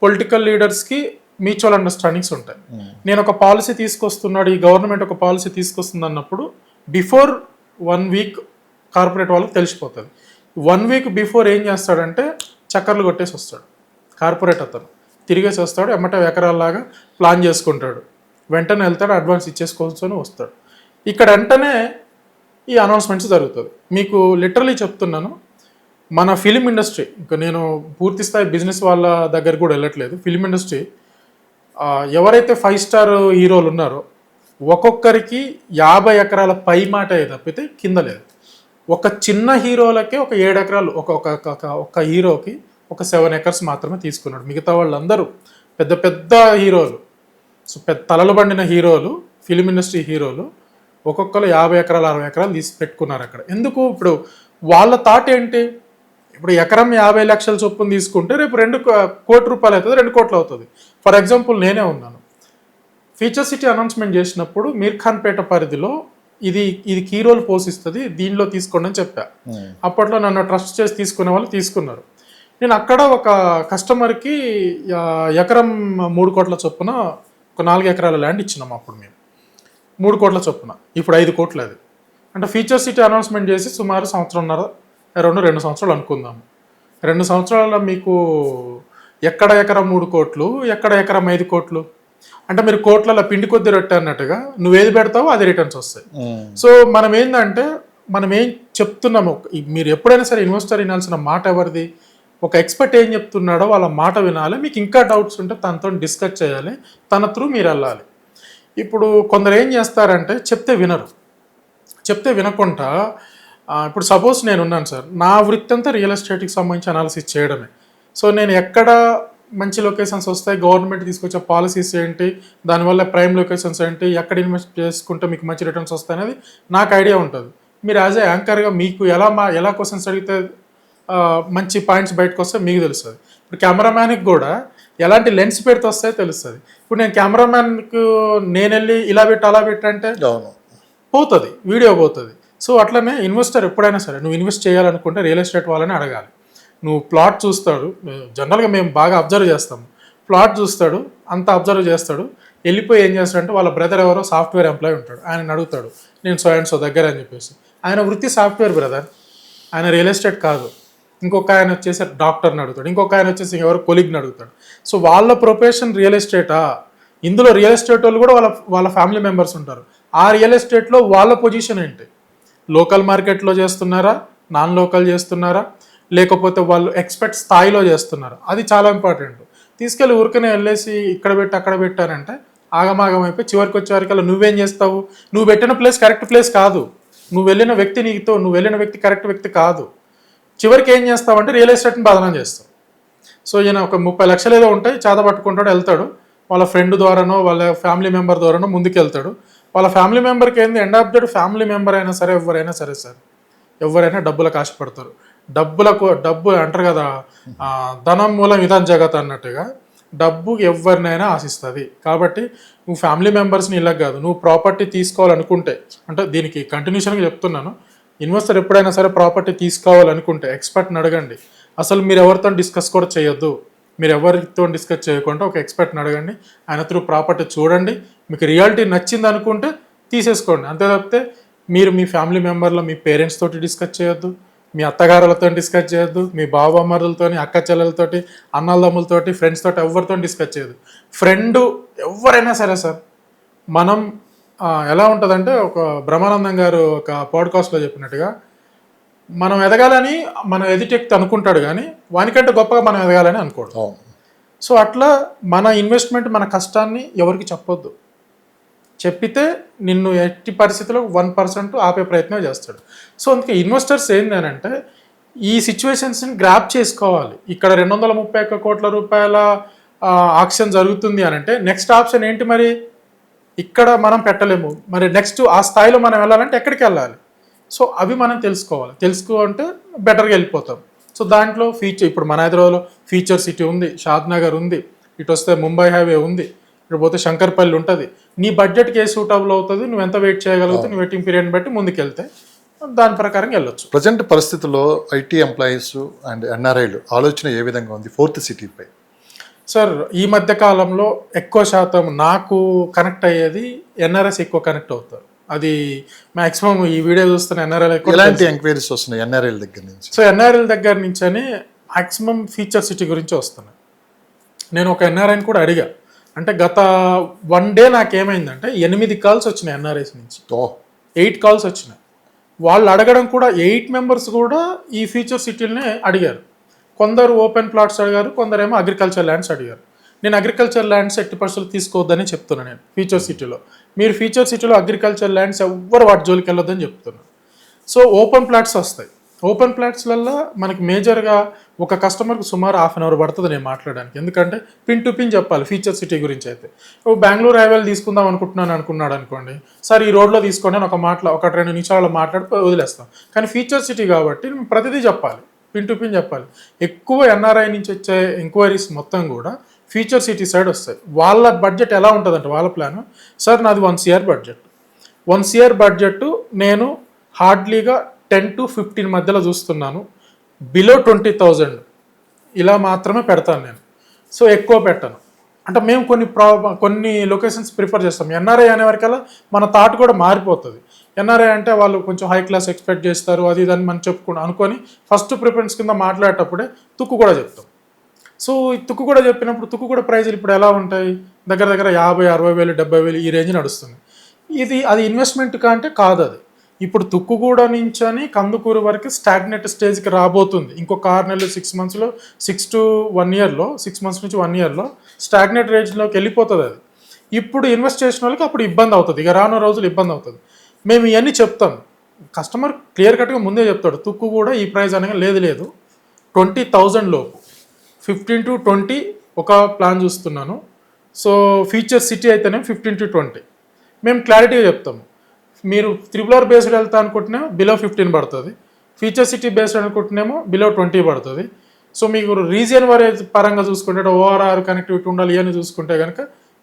పొలిటికల్ లీడర్స్కి మ్యూచువల్ అండర్స్టాండింగ్స్ ఉంటాయి. నేను ఒక పాలసీ తీసుకొస్తున్నాడు, ఈ గవర్నమెంట్ ఒక పాలసీ తీసుకొస్తుంది అన్నప్పుడు బిఫోర్ 1 week కార్పొరేట్ వాళ్ళకి తెలిసిపోతుంది. 1 week బిఫోర్ ఏం చేస్తాడంటే చక్కర్లు కొట్టేసి వస్తాడు కార్పొరేట్ అతను, తిరిగేసి వస్తాడు, ఎమ్మటే ఎకరాల్లాగా ప్లాన్ చేసుకుంటాడు. వెంటనే వెళ్తాడు, అడ్వాన్స్ ఇచ్చేసుకోవచ్చు వస్తాడు. ఇక్కడ వెంటనే ఈ అనౌన్స్మెంట్స్ జరుగుతుంది. మీకు లిటరలీ చెప్తున్నాను, మన ఫిలిం ఇండస్ట్రీ, ఇంకా నేను పూర్తి స్థాయి బిజినెస్ వాళ్ళ దగ్గర కూడా వెళ్ళట్లేదు, ఫిలిం ఇండస్ట్రీ ఎవరైతే 5 స్టార్ హీరోలు ఉన్నారో ఒక్కొక్కరికి 50 ఎకరాల పై మాట తప్పితే కింద లేదు. ఒక చిన్న హీరోలకే ఒక 7 ఎకరాలు, ఒక హీరోకి ఒక 7 ఎకర్స్ మాత్రమే తీసుకున్నాడు. మిగతా వాళ్ళందరూ పెద్ద పెద్ద హీరోలు, సో పెద్ద తలలు బండిన హీరోలు, ఫిలిం ఇండస్ట్రీ హీరోలు ఒక్కొక్కరు 50 ఎకరాలు 60 ఎకరాలు తీసి పెట్టుకున్నారు అక్కడ. ఎందుకు? ఇప్పుడు వాళ్ళ థాట్ ఏంటి, ఇప్పుడు ఎకరం 50 లక్షల చొప్పున తీసుకుంటే రేపు 2 కోట్ల రూపాయలు అవుతుంది, 2 కోట్లు అవుతుంది. ఫర్ ఎగ్జాంపుల్ నేనే ఉన్నాను, ఫీచర్ సిటీ అనౌన్స్మెంట్ చేసినప్పుడు మీర్ఖాన్పేట పరిధిలో ఇది కీ రోల్ పోషిస్తుంది, దీనిలో తీసుకోండి అని చెప్పా. అప్పట్లో నన్ను ట్రస్ట్ చేసి తీసుకునే వాళ్ళు తీసుకున్నారు. నేను అక్కడ ఒక కస్టమర్కి ఎకరం 3 కోట్ల చొప్పున ఒక 4 ఎకరాల ల్యాండ్ ఇచ్చినాము. అప్పుడు మేము 3 కోట్ల చొప్పున, ఇప్పుడు 5 కోట్లు అది. అంటే ఫీచర్ సిటీ అనౌన్స్మెంట్ చేసి సుమారు 2 సంవత్సరాలు అనుకుందాము. 2 సంవత్సరాల మీకు ఎక్కడ ఎకరం 3 కోట్లు, ఎక్కడ ఎకరం 5 కోట్లు, అంటే మీరు కోట్లలో పిండి కొద్ది రొట్టె అన్నట్టుగా నువ్వేది పెడతావో అది రిటర్న్స్ వస్తాయి. సో మనం ఏంటంటే మనం ఏం చెప్తున్నాము, మీరు ఎప్పుడైనా సరే ఇన్వెస్టర్ వినాల్సిన మాట ఎవరిది, ఒక ఎక్స్పర్ట్ ఏం చెప్తున్నాడో వాళ్ళ మాట వినాలి. మీకు ఇంకా డౌట్స్ ఉంటే తనతో డిస్కస్ చేయాలి, తన త్రూ మీరు వెళ్ళాలి. ఇప్పుడు కొందరు ఏం చేస్తారంటే చెప్తే వినరు, చెప్తే వినకుండా ఇప్పుడు సపోజ్ నేను ఉన్నాను సార్, నా వృత్తి అంతా రియల్ ఎస్టేట్కి సంబంధించి అనాలిసిస్ చేయడమే. సో నేను ఎక్కడ మంచి లొకేషన్స్ వస్తాయి, గవర్నమెంట్ తీసుకొచ్చే పాలసీస్ ఏంటి, దానివల్ల ప్రైమ్ లొకేషన్స్ ఏంటి, ఎక్కడ ఇన్వెస్ట్ చేసుకుంటే మీకు మంచి రిటర్న్స్ వస్తాయి అనేది నాకు ఐడియా ఉంటుంది. మీరు యాజ్ ఏ యాంకర్గా మీకు ఎలా క్వశ్చన్స్ అడిగితే మంచి పాయింట్స్ బయటకు వస్తే మీకు తెలుస్తుంది. ఇప్పుడు కెమెరామ్యాన్కి కూడా ఎలాంటి లెన్స్ పెడితే వస్తాయో తెలుస్తుంది. ఇప్పుడు నేను కెమెరామ్యాన్కు నేను వెళ్ళి ఇలా పెట్టి అలా పెట్టంటే పోతుంది, వీడియో పోతుంది. సో అట్లనే ఇన్వెస్టర్ ఎప్పుడైనా సరే నువ్వు ఇన్వెస్ట్ చేయాలనుకుంటే రియల్ ఎస్టేట్ వాళ్ళని అడగాలి. నువ్వు ప్లాట్ చూస్తాడు, జనరల్గా మేము బాగా అబ్జర్వ్ చేస్తాము, ప్లాట్ చూస్తాడు, అంతా అబ్జర్వ్ చేస్తాడు, వెళ్ళిపోయి ఏం చేస్తాడంటే వాళ్ళ బ్రదర్ ఎవరో సాఫ్ట్వేర్ ఎంప్లాయీ ఉంటాడు, ఆయన అడుగుతాడు నేను సో అండ్ సో దగ్గర అని చెప్పేసి. ఆయన వృత్తి సాఫ్ట్వేర్ బ్రదర్, ఆయన రియల్ ఎస్టేట్ కాదు. ఇంకొక ఆయన వచ్చేసి డాక్టర్ని అడుగుతాడు, ఇంకొక ఆయన వచ్చేసి ఎవరు కొలీగ్ని అడుగుతాడు. సో వాళ్ళ ప్రొఫెషన్ రియల్ ఎస్టేటా, ఇందులో రియల్ ఎస్టేట్ వాళ్ళు కూడా వాళ్ళ ఫ్యామిలీ మెంబర్స్ ఉంటారు. ఆ రియల్ ఎస్టేట్లో వాళ్ళ పొజిషన్ ఏంటి, లోకల్ మార్కెట్లో చేస్తున్నారా, నాన్ లోకల్ చేస్తున్నారా, లేకపోతే వాళ్ళు ఎక్స్పర్ట్ స్థాయిలో చేస్తున్నారు, అది చాలా ఇంపార్టెంట్. తీసుకెళ్ళి ఊరికనే వెళ్ళేసి ఇక్కడ పెట్టి అక్కడ పెట్టారంటే ఆగమాగం అయిపోయి చివరికి వచ్చేవారికల్లా నువ్వేం చేస్తావు, నువ్వు పెట్టిన ప్లేస్ కరెక్ట్ ప్లేస్ కాదు, నువ్వు వెళ్ళిన వ్యక్తి కరెక్ట్ వ్యక్తి కాదు. చివరికి ఏం చేస్తావంటే రియల్ ఎస్టేట్ని బదనాం చేస్తావు. సో ఈయన ఒక 30 లక్షలు ఏదో ఉంటాయి, చేత పట్టుకుంటాడు, వెళ్తాడు, వాళ్ళ ఫ్రెండ్ ద్వారానో వాళ్ళ ఫ్యామిలీ మెంబర్ ద్వారానో ముందుకు వెళ్తాడు. వాళ్ళ ఫ్యామిలీ మెంబర్కి ఏంది, end of the day family member అయినా సరే ఎవరైనా సరే సార్, ఎవరైనా డబ్బులకు ఆశపడతారు. డబ్బు అంటారు కదా, ధనం మూలం ఇదం జగత్ అన్నట్టుగా డబ్బు ఎవరినైనా ఆశిస్తుంది. కాబట్టి నువ్వు ఫ్యామిలీ మెంబర్స్ని ఇలా కాదు, నువ్వు ప్రాపర్టీ తీసుకోవాలనుకుంటే, అంటే దీనికి కంటిన్యూషన్గా చెప్తున్నాను, ఇన్వెస్టర్ ఎప్పుడైనా సరే ప్రాపర్టీ తీసుకోవాలనుకుంటే ఎక్స్పర్ట్ని అడగండి. అసలు మీరు ఎవరితో డిస్కస్ కూడా చేయొద్దు, మీరు ఎవరితో డిస్కస్ చేయకుండా ఒక ఎక్స్పర్ట్ని అడగండి, ఆయన త్రూ ప్రాపర్టీ చూడండి, మీకు రియాలిటీ నచ్చింది అనుకుంటే తీసేసుకోండి. అంతే తప్పితే మీరు మీ ఫ్యామిలీ మెంబర్లో మీ పేరెంట్స్ తోటి డిస్కస్ చేయొద్దు, మీ అత్తగారులతో డిస్కస్ చేయొద్దు, మీ బావమ్మరులతో, అక్క చెల్లెలతోటి, అన్నదమ్ములతోటి, ఫ్రెండ్స్ తోటి ఎవరితో డిస్కస్ చేయొద్దు. ఫ్రెండ్ ఎవరైనా సరే సార్, మనం ఎలా ఉంటుందంటే ఒక బ్రహ్మానందం గారు ఒక పాడ్కాస్ట్లో చెప్పినట్టుగా, మనం ఎదగాలని మనం ఎదుటెక్తి అనుకుంటాడు కానీ వానికంటే గొప్పగా మనం ఎదగాలని అనుకోడు. సో అట్లా మన ఇన్వెస్ట్మెంట్, మన కష్టాన్ని ఎవరికి చెప్పొద్దు. చెప్పితే నిన్ను ఎట్టి పరిస్థితిలో 1% ఆపే ప్రయత్నం చేస్తాడు. సో అందుకే ఇన్వెస్టర్స్ ఏంటంటే ఈ సిచ్యువేషన్స్ని గ్రాప్ చేసుకోవాలి. ఇక్కడ 231 కోట్ల రూపాయల ఆక్షన్ జరుగుతుంది అని అంటే నెక్స్ట్ ఆప్షన్ ఏంటి, మరి ఇక్కడ మనం పెట్టలేము, మరి నెక్స్ట్ ఆ స్థాయిలో మనం వెళ్ళాలంటే ఎక్కడికి వెళ్ళాలి. సో అవి మనం తెలుసుకుంటే బెటర్గా వెళ్ళిపోతాం. సో దాంట్లో ఇప్పుడు మన హైదరాబాద్లో ఫీచర్ సిటీ ఉంది, షాద్ నగర్ ఉంది, ఇటు వస్తే ముంబై హైవే ఉంది, ఇటు పోతే శంకర్పల్లి ఉంటుంది. నీ బడ్జెట్కి ఏ సూటబుల్ అవుతుంది, నువ్వు ఎంత వెయిట్ చేయగలుగుతావు, నీ వెయిటింగ్ పీరియడ్ని బట్టి ముందుకెళ్తే దాని ప్రకారం వెళ్ళొచ్చు. ప్రజెంట్ పరిస్థితుల్లో ఐటీ ఎంప్లాయీస్ అండ్ ఎన్ఆర్ఐలు ఆలోచన ఏ విధంగా ఉంది 4th సిటీపై? సార్ ఈ మధ్య కాలంలో ఎక్కువ శాతం నాకు కనెక్ట్ అయ్యేది ఎన్ఆర్ఎస్ ఎక్కువ కనెక్ట్ అవుతారు. అది మాక్సిమం ఈ వీడియో చూస్తున్న ఎన్ఆర్ఎల్ ఎలాంటి ఎంక్వైరీస్ వస్తున్నాయి ఎన్ఆర్ఎల్ దగ్గర నుంచి? సో ఎన్ఆర్ఎల్ దగ్గర నుంచి అని మాక్సిమం ఫీచర్ సిటీ గురించి వస్తున్నాయి. నేను ఒక ఎన్ఆర్ఐని కూడా అడిగా, అంటే గత 1 డే నాకేమైందంటే 8 కాల్స్ వచ్చినాయి ఎన్ఆర్ఐస్ నుంచి, ఓ 8 కాల్స్ వచ్చినాయి. వాళ్ళు అడగడం కూడా 8 మెంబర్స్ కూడా ఈ ఫ్యూచర్ సిటీలనే అడిగారు. కొందరు ఓపెన్ ప్లాట్స్ అడిగారు, కొందరేమో అగ్రికల్చర్ ల్యాండ్స్ అడిగారు. నేను అగ్రికల్చర్ ల్యాండ్స్ ఎట్టి పరిస్థితులు తీసుకోవద్దని చెప్తున్నాను నేను ఫ్యూచర్ సిటీలో. మీరు ఫ్యూచర్ సిటీలో అగ్రికల్చర్ ల్యాండ్స్ ఎవ్వరు వాటి జోలికి వెళ్ళొద్దని చెప్తున్నాను. సో ఓపెన్ ప్లాట్స్ వస్తాయి. ఓపెన్ ప్లాట్స్లలో మనకి మేజర్గా ఒక కస్టమర్కి సుమారు 1/2 అవర్ పడుతుంది నేను మాట్లాడడానికి. ఎందుకంటే పిన్ టు పిన్ చెప్పాలి ఫ్యూచర్ సిటీ గురించి. అయితే బెంగళూరు హైవేలు తీసుకుందాం అనుకున్నాడు అనుకోండి, సార్ ఈ రోడ్లో తీసుకోండి అని ఒక 2 నిమిషాలు మాట్లాడి వదిలేస్తాం. కానీ ఫ్యూచర్ సిటీ కాబట్టి ప్రతిదీ చెప్పాలి, పిన్ టు పిన్ చెప్పాలి. ఎక్కువ ఎన్ఆర్ఐ నుంచి వచ్చే ఎంక్వైరీస్ మొత్తం కూడా ఫ్యూచర్ సిటీ సైడ్ వస్తాయి. వాళ్ళ బడ్జెట్ ఎలా ఉంటుందంటే వాళ్ళ ప్లాన్, సార్ నాది 1 CR బడ్జెట్, 1 CR బడ్జెట్ నేను హార్డ్లీగా 10 to 15 మధ్యలో చూస్తున్నాను, బిలో 20,000 ఇలా మాత్రమే పెడతాను నేను, సో ఎక్కువ పెట్టను. అంటే మేము కొన్ని లొకేషన్స్ ప్రిఫర్ చేస్తాం. ఎన్ఆర్ఐ అనే వరకల్లా మన థాట్ కూడా మారిపోతుంది. ఎన్ఆర్ఐ అంటే వాళ్ళు కొంచెం హై క్లాస్ ఎక్స్పెక్ట్ చేస్తారు, అది ఇదని మనం అనుకొని ఫస్ట్ ప్రిఫరెన్స్ కింద మాట్లాడేటప్పుడే తుక్కు కూడా చెప్తాం. సో ఈ తుక్కు కూడా చెప్పినప్పుడు తుక్కు కూడా ప్రైజులు ఇప్పుడు ఎలా ఉంటాయి, దగ్గర 50,000, 60,000, 70,000 ఈ రేంజ్ నడుస్తుంది. అది ఇన్వెస్ట్మెంట్ అంటే కాదు. అది ఇప్పుడు తుక్కుగూడ నుంచి అని కందుకూరు వరకు స్టాగ్నెట్ స్టేజ్కి రాబోతుంది. ఇంకొక 6 నెలలు 6 మంత్స్లో 6 to 1 yearలో 6 months నుంచి 1 yearలో స్టాగ్నెట్ రేంజ్లోకి వెళ్ళిపోతుంది. అది ఇప్పుడు ఇన్వెస్ట్ చేసిన వాళ్ళకి అప్పుడు ఇబ్బంది అవుతుంది, ఇక రానున్న రోజులు ఇబ్బంది అవుతుంది. మేము ఇవన్నీ చెప్తాం, కస్టమర్ క్లియర్ కట్గా ముందే చెప్తాడు. తుక్కు కూడా ఈ ప్రైస్ అనగా లేదు 20,000 లోపు 15 to 20 ఒక ప్లాన్ చూస్తున్నాను. సో ఫ్యూచర్ సిటీ అయితేనే 15 to 20 మేము క్లారిటీగా చెప్తాము. మీరు RRR బేస్డ్ వెళ్తా అనుకుంటేనేమో బిలో 15 పడుతుంది, ఫ్యూచర్ సిటీ బేస్డ్ అనుకుంటేనేమో బిలో 20 పడుతుంది. సో మీకు రీజియన్ వరేజ్ పరంగా చూసుకుంటే ORR కనెక్టివిటీ ఉండాలి ఇవన్నీ చూసుకుంటే కనుక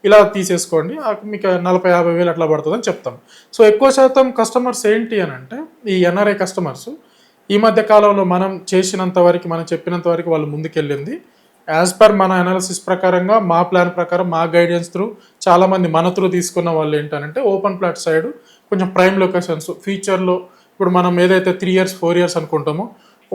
ఇలా తీసేసుకోండి, మీకు 40,000, 50,000 అట్లా పడుతుందని చెప్తాం. సో ఎక్కువ శాతం కస్టమర్స్ ఏంటి అని అంటే ఈ ఎన్ఆర్ఐ కస్టమర్స్ ఈ మధ్య కాలంలో మనం చేసినంత వరకు, మనం చెప్పినంత వరకు వాళ్ళు ముందుకెళ్ళింది యాజ్ పర్ మన అనాలిసిస్ ప్రకారంగా, మా ప్లాన్ ప్రకారం, మా గైడెన్స్ త్రూ చాలామంది మన త్రూ తీసుకున్న వాళ్ళు ఏంటంటే ఓపెన్ ప్లాట్ సైడ్ కొంచెం ప్రైమ్ లొకేషన్స్ ఫ్యూచర్లో ఇప్పుడు మనం ఏదైతే 3 years 4 years అనుకుంటామో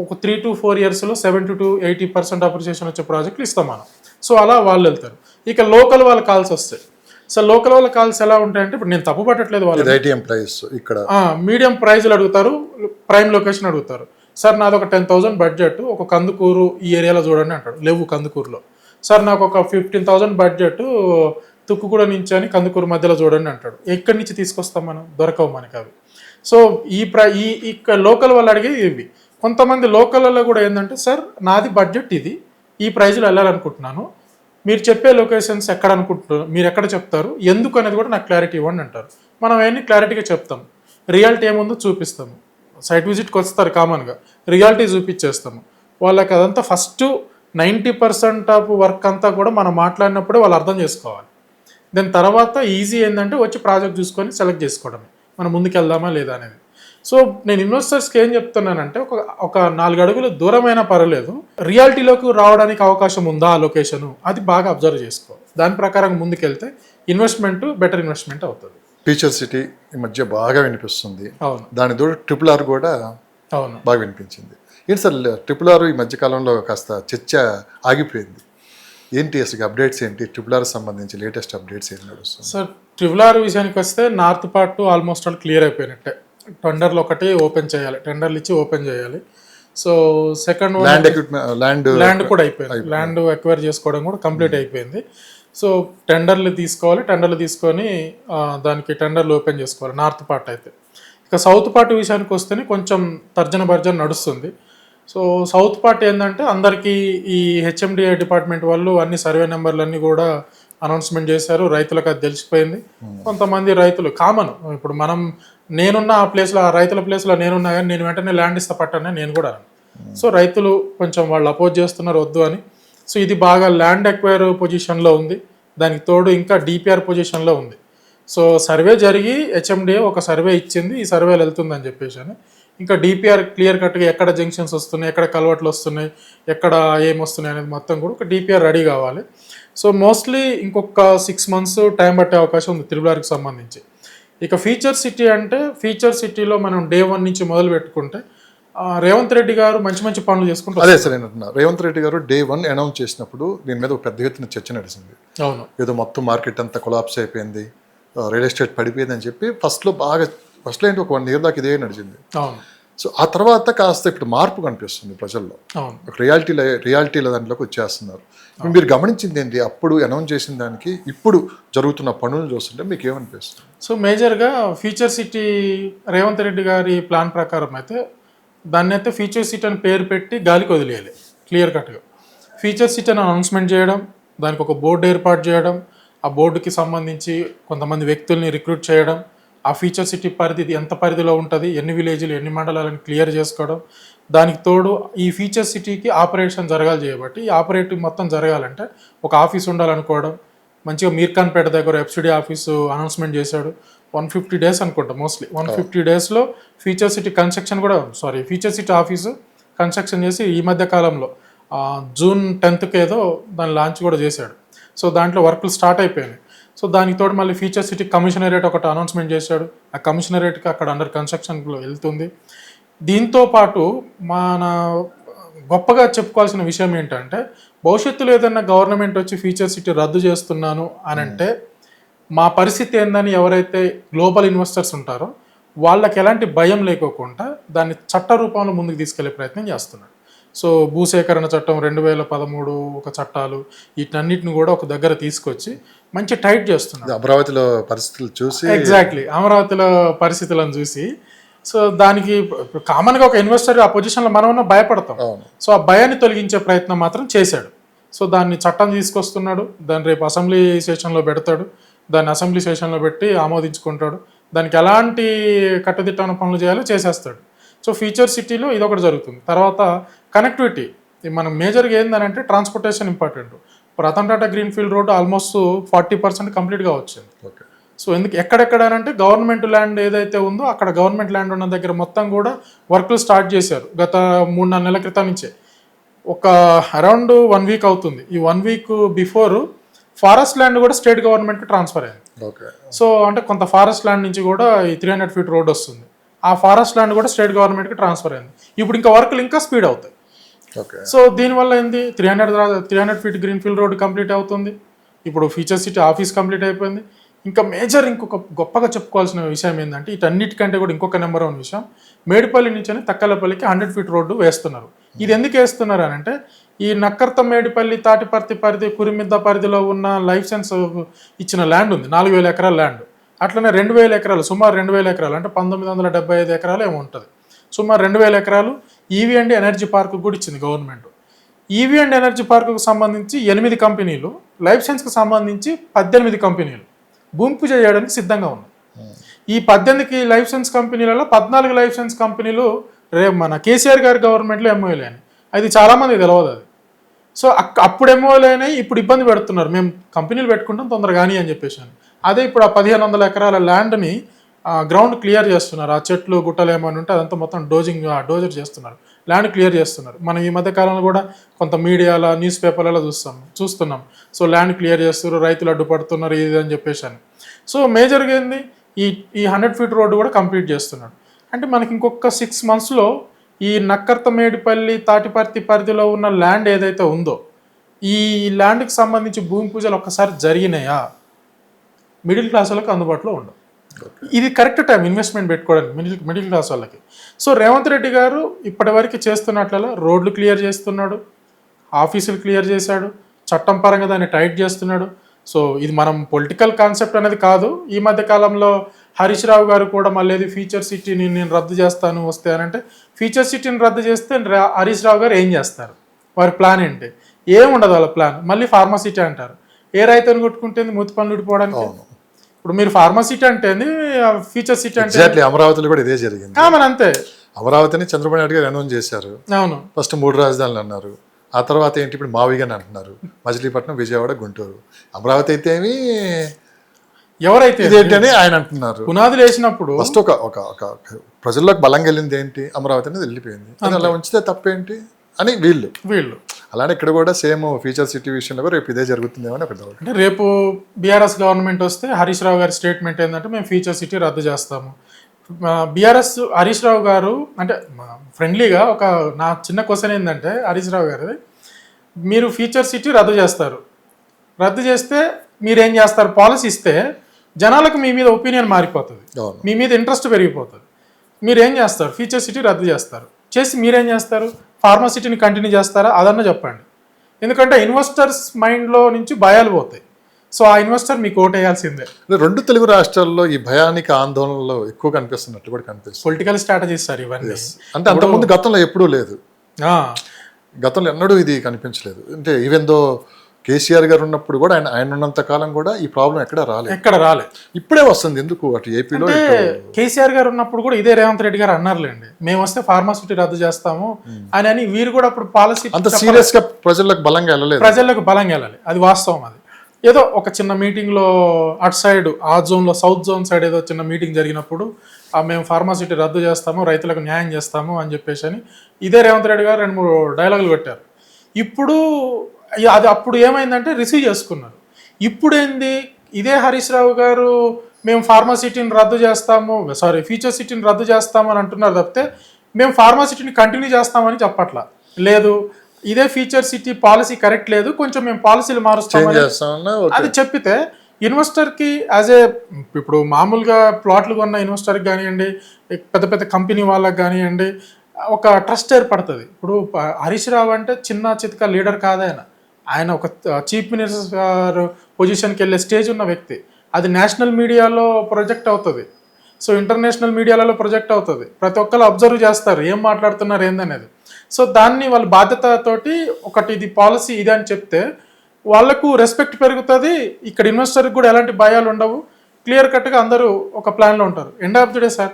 ఒక 3 to 4 yearsలో 70 to 80% అప్రిసియేషన్ వచ్చే ప్రాజెక్టులు ఇస్తాం మనం. సో అలా వాళ్ళు వెళ్తారు. ఇక లోకల్ వాళ్ళ కాల్స్ వస్తాయి. సో లోకల్ వాళ్ళ కాల్స్ ఎలా ఉంటాయంటే, ఇప్పుడు నేను తప్పు పట్టట్లేదు, వాళ్ళు ఇక్కడ మీడియం ప్రైజ్లు అడుగుతారు, ప్రైమ్ లొకేషన్ అడుగుతారు. సార్ నాది ఒక 10,000 బడ్జెట్, ఒక కందుకూరు ఈ ఏరియాలో చూడండి అంటాడు, లేవు కందుకూరులో. సార్ నాకు ఒక 15,000 బడ్జెట్ తుక్కుగూడ నుంచి అని కందుకూరు మధ్యలో చూడండి అంటాడు. ఎక్కడి నుంచి తీసుకొస్తాం మనం, దొరకవు మనకి అవి. సో ఈ లోకల్ వాళ్ళు అడిగేది ఇవి. కొంతమంది లోకల్లో కూడా ఏంటంటే, సార్ నాది బడ్జెట్ ఇది, ఈ ప్రైజ్లో వెళ్ళాలనుకుంటున్నాను, మీరు చెప్పే లొకేషన్స్ ఎక్కడ అనుకుంటున్నారు, మీరు ఎక్కడ చెప్తారు, ఎందుకు అనేది కూడా నాకు క్లారిటీ ఇవ్వండి అంటారు. మనం అవన్నీ క్లారిటీగా చెప్తాం, రియాలిటీ ఏముందో చూపిస్తాము. సైట్ విజిట్కి వస్తారు కామన్గా, రియాలిటీ చూపించేస్తాము వాళ్ళకి. అదంతా ఫస్ట్ 90% ఆఫ్ వర్క్ అంతా కూడా మనం మాట్లాడినప్పుడే వాళ్ళు అర్థం చేసుకోవాలి. దాని తర్వాత ఈజీ ఏంటంటే వచ్చి ప్రాజెక్ట్ చూసుకొని సెలెక్ట్ చేసుకోవడమే, మనం ముందుకు వెళ్దామా లేదా అనేది. సో నేను ఇన్వెస్టర్స్కి ఏం చెప్తున్నానంటే, ఒక 4 అడుగులు దూరమైనా పర్వాలేదు, రియాలిటీలోకి రావడానికి అవకాశం ఉందా ఆ లొకేషను, అది బాగా అబ్జర్వ్ చేసుకో, దాని ప్రకారం ముందుకెళ్తే బెటర్ ఇన్వెస్ట్మెంట్ అవుతుంది. ఫ్యూచర్ సిటీ ఈ మధ్య బాగా వినిపిస్తుంది. అవును, దాని తోడు RRR కూడా అవును బాగా వినిపించింది. ఏంటి సార్ RRR ఈ మధ్య కాలంలో కాస్త చర్చ ఆగిపోయింది, ఏంటి అసలు అప్డేట్స్ ఏంటి, RRR సంబంధించి లేటెస్ట్ అప్డేట్స్ ఏంటి నడుస్తుంది? సార్ RRR విషయానికి వస్తే north part almost all clear అయిపోయినట్టే. టెండర్లు ఒకటి ఓపెన్ చేయాలి, టెండర్లు ఇచ్చి ఓపెన్ చేయాలి. సో సెకండ్ ల్యాండ్ కూడా అయిపోయింది, ల్యాండ్ ఎక్వైర్ చేసుకోవడం కూడా కంప్లీట్ అయిపోయింది. సో టెండర్లు తీసుకొని దానికి టెండర్లు ఓపెన్ చేసుకోవాలి నార్త్ పార్ట్ అయితే. ఇక సౌత్ పార్ట్ విషయానికి వస్తేనే కొంచెం తర్జన నడుస్తుంది. సో సౌత్ పార్ట్ ఏంటంటే అందరికీ ఈ HMDA డిపార్ట్మెంట్ వాళ్ళు అన్ని సర్వే నెంబర్లన్నీ కూడా అనౌన్స్మెంట్ చేశారు, రైతులకు అది తెలిసిపోయింది. కొంతమంది రైతులు కామన్, ఇప్పుడు నేనున్న ఆ ప్లేస్లో, ఆ రైతుల ప్లేస్లో నేనున్నా కానీ నేను వెంటనే ల్యాండ్ ఇస్తా పట్టనే నేను కూడా. సో రైతులు కొంచెం వాళ్ళు అపోజ్ చేస్తున్నారు వద్దు అని. సో ఇది బాగా ల్యాండ్ ఎక్వైర్ పొజిషన్లో ఉంది, దానికి తోడు ఇంకా DPR పొజిషన్లో ఉంది. సో సర్వే జరిగి HMDA ఒక సర్వే ఇచ్చింది, ఈ సర్వేలు వెళ్తుందని చెప్పేసి అని. ఇంకా DPR క్లియర్ కట్గా ఎక్కడ జంక్షన్స్ వస్తున్నాయి, ఎక్కడ కల్వర్ట్లు వస్తున్నాయి, ఎక్కడ ఏమొస్తున్నాయి అనేది మొత్తం కూడా ఒక DPR రెడీ కావాలి. సో మోస్ట్లీ ఇంకొక 6 months టైం పట్టే అవకాశం ఉంది RRRకి సంబంధించి. ఇక ఫ్యూచర్ సిటీ అంటే, ఫ్యూచర్ సిటీలో మనం Day 1 నుంచి మొదలు పెట్టుకుంటే రేవంత్ రెడ్డి గారు మంచి మంచి పనులు చేసుకుంటూ అదే సార్ నేను అంటున్నా, రేవంత్ రెడ్డి గారు Day 1 అనౌన్స్ చేసినప్పుడు దీని మీద ఒక పెద్ద ఎత్తున చర్చ నడిచింది. అవును ఏదో మొత్తం మార్కెట్ అంతా కొలాప్స్ అయిపోయింది, రియల్ ఎస్టేట్ పడిపోయింది అని చెప్పి ఫస్ట్లో ఏంటి ఒక 1 year దాకా ఇదే నడిచింది. అవును సో ఆ తర్వాత కాస్త ఇప్పుడు మార్పు కనిపిస్తుంది ప్రజల్లో, అవును ఒక రియాలిటీల దాంట్లోకి వచ్చేస్తున్నారు. మీరు గమనించింది ఏంటి అప్పుడు అనౌన్స్ చేసిన దానికి ఇప్పుడు జరుగుతున్న పనులు చూస్తుంటే మీకు ఏమనిపిస్తుంది? సో మేజర్గా ఫ్యూచర్ సిటీ రేవంత్ రెడ్డి గారి ప్లాన్ ప్రకారం అయితే దాన్ని అయితే ఫ్యూచర్ సిటీ అని పేరు పెట్టి గాలికి వదిలేయాలి. క్లియర్ కట్గా ఫ్యూచర్ సిటీ అని అనౌన్స్మెంట్ చేయడం, దానికి ఒక బోర్డు ఏర్పాటు చేయడం, ఆ బోర్డుకి సంబంధించి కొంతమంది వ్యక్తుల్ని రిక్రూట్ చేయడం, ఆ ఫ్యూచర్ సిటీ పరిధి ఎంత పరిధిలో ఉంటుంది, ఎన్ని విలేజ్లు ఎన్ని మండలాలను క్లియర్ చేసుకోవడం, దానికి తోడు ఈ ఫ్యూచర్ సిటీకి ఆపరేషన్ జరగాలి చేయబట్టి ఈ ఆపరేటివ్ మొత్తం జరగాలంటే ఒక ఆఫీస్ ఉండాలనుకోవడం, మంచిగా మీర్ఖాన్పేట దగ్గర ఎఫ్సిడి ఆఫీసు అనౌన్స్మెంట్ చేశాడు. 150 days అనుకుంటా మోస్ట్లీ 150 daysలో ఫ్యూచర్ సిటీ కన్స్ట్రక్షన్ కూడా ఫ్యూచర్ సిటీ ఆఫీసు కన్స్ట్రక్షన్ చేసి ఈ మధ్య కాలంలో June 10th ఏదో దాని లాంచ్ కూడా చేశాడు. సో దాంట్లో వర్క్లు స్టార్ట్ అయిపోయినాయి. సో దానికి తోడు మళ్ళీ ఫ్యూచర్ సిటీ కమిషనరేట్ ఒకటి అనౌన్స్మెంట్ చేశాడు. ఆ కమిషనరేట్కి అక్కడ అండర్ కన్స్ట్రక్షన్లో వెళ్తుంది. దీంతో పాటు మన గొప్పగా చెప్పుకోవాల్సిన విషయం ఏంటంటే భవిష్యత్తులో ఏదైనా గవర్నమెంట్ వచ్చి ఫ్యూచర్ సిటీ రద్దు చేస్తున్నాను అని అంటే మా పరిస్థితి ఏందని ఎవరైతే గ్లోబల్ ఇన్వెస్టర్స్ ఉంటారో వాళ్ళకి ఎలాంటి భయం లేకోకుండా దాన్ని చట్ట రూపంలో ముందుకు తీసుకెళ్లే ప్రయత్నం చేస్తున్నాడు. సో భూసేకరణ చట్టం 2013 ఒక చట్టాలు వీటన్నిటిని కూడా ఒక దగ్గర తీసుకొచ్చి మంచి టైట్ చేస్తున్నాడు. అమరావతిలో పరిస్థితులు చూసి ఎగ్జాక్ట్లీ అమరావతిలో పరిస్థితులను చూసి సో దానికి కామన్గా ఒక ఇన్వెస్టర్ ఆ పొజిషన్లో మనమన్నా భయపడతాం. సో ఆ భయాన్ని తొలగించే ప్రయత్నం మాత్రం చేశాడు. సో దాన్ని చట్టం తీసుకొస్తున్నాడు, దాన్ని రేపు అసెంబ్లీ సెషన్లో పెడతాడు, దాన్ని అసెంబ్లీ సెషన్లో పెట్టి ఆమోదించుకుంటాడు, దానికి ఎలాంటి కట్టుదిట్టమైన పనులు చేయాలో చేసేస్తాడు. సో ఫ్యూచర్ సిటీలో ఇదొకటి జరుగుతుంది. తర్వాత కనెక్టివిటీ మనం మేజర్గా ఏంటంటే transportation important. Ratan Tata greenfield road almost 40% కంప్లీట్గా వచ్చింది. సో ఎందుకు ఎక్కడెక్కడనంటే గవర్నమెంట్ ల్యాండ్ ఏదైతే ఉందో అక్కడ గవర్నమెంట్ ల్యాండ్ ఉన్న దగ్గర మొత్తం కూడా వర్క్లు స్టార్ట్ చేశారు గత 3-4 నెలల క్రితం నుంచే. ఒక అరౌండ్ 1 week అవుతుంది. ఈ 1 week బిఫోర్ ఫారెస్ట్ ల్యాండ్ కూడా స్టేట్ గవర్నమెంట్కి ట్రాన్స్ఫర్ అయింది. సో అంటే కొంత ఫారెస్ట్ ల్యాండ్ నుంచి కూడా ఈ 300 feet రోడ్ వస్తుంది. ఆ ఫారెస్ట్ ల్యాండ్ కూడా స్టేట్ గవర్నమెంట్కి ట్రాన్స్ఫర్ అయింది. ఇప్పుడు ఇంకా వర్క్లు ఇంకా స్పీడ్ అవుతాయి. సో దీనివల్ల ఏంది 300 feet గ్రీన్ఫీల్డ్ రోడ్ కంప్లీట్ అవుతుంది. ఇప్పుడు ఫ్యూచర్ సిటీ ఆఫీస్ కంప్లీట్ అయిపోయింది. ఇంకా మేజర్ ఇంకొక గొప్పగా చెప్పుకోవాల్సిన విషయం ఏంటంటే వీటన్నిటికంటే కూడా ఇంకొక నెంబర్ 1 విషయం, మేడిపల్లి నుంచి తక్కలపల్లికి 100 feet రోడ్డు వేస్తున్నారు. ఇది ఎందుకు వేస్తున్నారు అని అంటే ఈ నక్కర్త మేడిపల్లి తాటిపర్తి పరిధి కురిమిద్ద పరిధిలో ఉన్న లైసెన్స్ ఇచ్చిన ల్యాండ్ ఉంది, 4000 ఎకరాల ల్యాండ్. అట్లనే 2000 ఎకరాలు, సుమారు 2000 ఎకరాలు అంటే 1975 ఎకరాలు ఏమో ఉంటుంది. సుమారు 2000 ఎకరాలు ఈవీ అండ్ ఎనర్జీ పార్క్ కూడా ఇచ్చింది గవర్నమెంట్. ఈవీ అండ్ ఎనర్జీ పార్కుకు సంబంధించి 8 కంపెనీలు, లైఫ్ సైన్స్కి సంబంధించి 18 కంపెనీలు భూమి పూజ చేయడానికి సిద్ధంగా ఉన్నాయి. ఈ 18 లైఫ్ సైన్స్ కంపెనీలలో 14 లైఫ్ సైన్స్ కంపెనీలు మన కేసీఆర్ గారి గవర్నమెంట్లో ఎంఓఎల్ అని, అది చాలామంది తెలియదు అది. సో అప్పుడు ఎంఓఎల్ అయినాయి, ఇప్పుడు ఇబ్బంది పెడుతున్నారు, మేము కంపెనీలు పెట్టుకుంటాం తొందరగా కానీ అని చెప్పేసి. అదే ఇప్పుడు ఆ 1500 ఎకరాల ల్యాండ్ని గ్రౌండ్ క్లియర్ చేస్తున్నారు. ఆ చెట్లు గుట్టలు ఏమైనా ఉంటే అదంతా మొత్తం డోజర్ చేస్తున్నారు, ల్యాండ్ క్లియర్ చేస్తున్నారు. మనం ఈ మధ్య కాలంలో కూడా కొంత మీడియాలో న్యూస్ పేపర్లలో చూస్తున్నాం. సో ల్యాండ్ క్లియర్ చేస్తున్నారు, రైతులు అడ్డుపడుతున్నారు ఇది అని చెప్పేసి అని. సో మేజర్గా ఏంది ఈ 100 feet రోడ్డు కూడా కంప్లీట్ చేస్తున్నాడు. అంటే మనకి ఇంకొక 6 monthsలో ఈ నక్కర్త మేడిపల్లి తాటిపర్తి పరిధిలో ఉన్న ల్యాండ్ ఏదైతే ఉందో ఈ ల్యాండ్కి సంబంధించి భూమి పూజలు ఒక్కసారి జరిగినాయా మిడిల్ క్లాస్ వాళ్ళకి అందుబాటులో ఉండవు. ఇది కరెక్ట్ టైం ఇన్వెస్ట్మెంట్ పెట్టుకోవడానికి మిడిల్ క్లాస్ వాళ్ళకి. సో రేవంత్ రెడ్డి గారు ఇప్పటివరకు చేస్తున్నట్లలో రోడ్లు క్లియర్ చేస్తున్నాడు, ఆఫీసులు క్లియర్ చేశాడు, చట్టం పరంగా దాన్ని టైట్ చేస్తున్నాడు. సో ఇది మనం పొలిటికల్ కాన్సెప్ట్ అనేది కాదు. ఈ మధ్య కాలంలో హరీష్ రావు గారు కూడా మళ్ళీ ఫ్యూచర్ సిటీని నేను రద్దు చేస్తాను వస్తే అని అంటే, ఫ్యూచర్ సిటీని రద్దు చేస్తే హరీష్ రావు గారు ఏం చేస్తారు, వారి ప్లాన్ ఏంటి? ఏముండదు వాళ్ళ ప్లాన్. మళ్ళీ ఫార్మసిటీ అంటారు, ఏ రైతుని కొట్టుకుంటే మూతి పనులు విడిపోవడానికి. ఇప్పుడు మీరు ఫార్మసిటీ అంటే ఫ్యూచర్ సిటీ అంటే అమరావతిలో కూడా ఇదే జరిగింది. మన అంతే, అమరావతిని చంద్రబాబు నాయుడు గారు అనౌన్స్ చేశారు. అవును, ఫస్ట్ 3 రాజధానులు అన్నారు. ఆ తర్వాత ఏంటి ఇప్పుడు మావిగా అంటున్నారు, మచిలీపట్నం, విజయవాడ, గుంటూరు. అమరావతి అయితే ఏమి ఎవరైతే ఇదేంటని ఆయన అంటున్నారు. పునాదులు వేసినప్పుడు ఫస్ట్ ఒక ప్రజల్లోకి బలంగా వెళ్ళింది ఏంటి, అమరావతి అనేది వెళ్ళిపోయింది. అది అలా ఉంచితే తప్పేంటి అని వీళ్ళు అలానే ఇక్కడ కూడా సేమ్ ఫ్యూచర్ సిటీ విషయంలో కూడా రేపు ఇదే జరుగుతుందేమో అని పెద్ద. అంటే రేపు బీఆర్ఎస్ గవర్నమెంట్ వస్తే హరీష్ రావు గారి స్టేట్మెంట్ ఏంటంటే మేము ఫ్యూచర్ సిటీ రద్దు చేస్తాము, బీఆర్ఎస్ హరీష్ రావు గారు అంటే ఫ్రెండ్లీగా ఒక నా చిన్న క్వశ్చన్ ఏంటంటే హరీష్ రావు గారు, మీరు ఫ్యూచర్ సిటీ రద్దు చేస్తారు, రద్దు చేస్తే మీరేం చేస్తారు? పాలసీ ఇస్తే జనాలకు మీ మీద ఒపీనియన్ మారిపోతుంది, అవును. మీ మీద ఇంట్రెస్ట్ పెరిగిపోతుంది. మీరేం చేస్తారు? ఫ్యూచర్ సిటీ రద్దు చేస్తారు, చేసి మీరేం చేస్తారు? ఫార్మసిటీని కంటిన్యూ చేస్తారా? అదన్నా చెప్పండి. ఎందుకంటే ఇన్వెస్టర్స్ మైండ్లో నుంచి భయాలు పోతాయి. సో ఆ ఇన్వెస్టర్ మీకు ఓటేయాల్సిందే. రెండు తెలుగు రాష్ట్రాల్లో ఈ భయానికి ఆందోళనలో ఎక్కువ కనిపిస్తున్నట్లు కూడా కనిపిస్తుంది. పొలిటికల్ స్ట్రాటజీస్ సార్ ఇవన్నీ. అంటే అంతకుముందు గతంలో ఎప్పుడూ లేదు, ఆ, గతంలో ఎన్నడూ ఇది కనిపించలేదు. అంటే ఈవెన్ దో కేసీఆర్ గారు ఉన్నప్పుడు కూడా ఆయన ఉన్నంత కాలం కూడా ఈ ప్రాబ్లం ఎక్కడ రాలేదు. ఇప్పుడే వస్తుంది ఎందుకు అటు ఏపీలో. కేసీఆర్ గారు ఉన్నప్పుడు కూడా ఇదే రేవంత్ రెడ్డి గారు అన్నారులేండి, మేము వస్తే ఫార్మాసిటీ రద్దు చేస్తాము అని వీరు కూడా అప్పుడు పాలసీ అంత సీరియస్ గా ప్రజలకు బలంగా వెళ్ళాలి. అది వాస్తవం. అది ఏదో ఒక చిన్న మీటింగ్లో అటు సైడ్ ఆ జోన్లో సౌత్ జోన్ సైడ్ ఏదో చిన్న మీటింగ్ జరిగినప్పుడు మేము ఫార్మాసిటీ రద్దు చేస్తాము, రైతులకు న్యాయం చేస్తాము అని చెప్పేసి అని ఇదే రేవంత్ రెడ్డి గారు 2-3 డైలాగులు పెట్టారు. ఇప్పుడు అది అప్పుడు ఏమైందంటే రిసీవ్ చేసుకున్నారు. ఇప్పుడు ఏంది, ఇదే హరీష్ రావు గారు మేము ఫార్మాసిటీని రద్దు చేస్తాము, ఫ్యూచర్ సిటీని రద్దు చేస్తాము అని అంటున్నారు తప్పితే మేము ఫార్మాసిటీని కంటిన్యూ చేస్తామని చెప్పట్లా. లేదు, ఇదే ఫ్యూచర్ సిటీ పాలసీ కరెక్ట్ లేదు, కొంచెం మేము పాలసీలు మారుస్తామని అది చెప్పితే ఇన్వెస్టర్కి ఇప్పుడు మామూలుగా ప్లాట్లు కొన్న ఇన్వెస్టర్కి కానివ్వండి, పెద్ద పెద్ద కంపెనీ వాళ్ళకి కానివ్వండి, ఒక ట్రస్ట్ ఏర్పడుతుంది. ఇప్పుడు హరీష్ రావు అంటే చిన్న చితక లీడర్ కాదాయన, ఆయన ఒక చీఫ్ మినిస్టర్ పొజిషన్కి వెళ్ళే స్టేజ్ ఉన్న వ్యక్తి. అది నేషనల్ మీడియాలో ప్రొజెక్ట్ అవుతుంది, సో ఇంటర్నేషనల్ మీడియాలలో ప్రొజెక్ట్ అవుతుంది. ప్రతి ఒక్కరు అబ్జర్వ్ చేస్తారు ఏం మాట్లాడుతున్నారు ఏందనేది. సో దాన్ని వాళ్ళ బాధ్యతతోటి ఒకటి ఇది పాలసీ ఇది అని చెప్తే వాళ్ళకు రెస్పెక్ట్ పెరుగుతుంది. ఇక్కడ ఇన్వెస్టర్కి కూడా ఎలాంటి భయాలు ఉండవు, క్లియర్ కట్గా అందరూ ఒక ప్లాన్లో ఉంటారు. End of the day sir,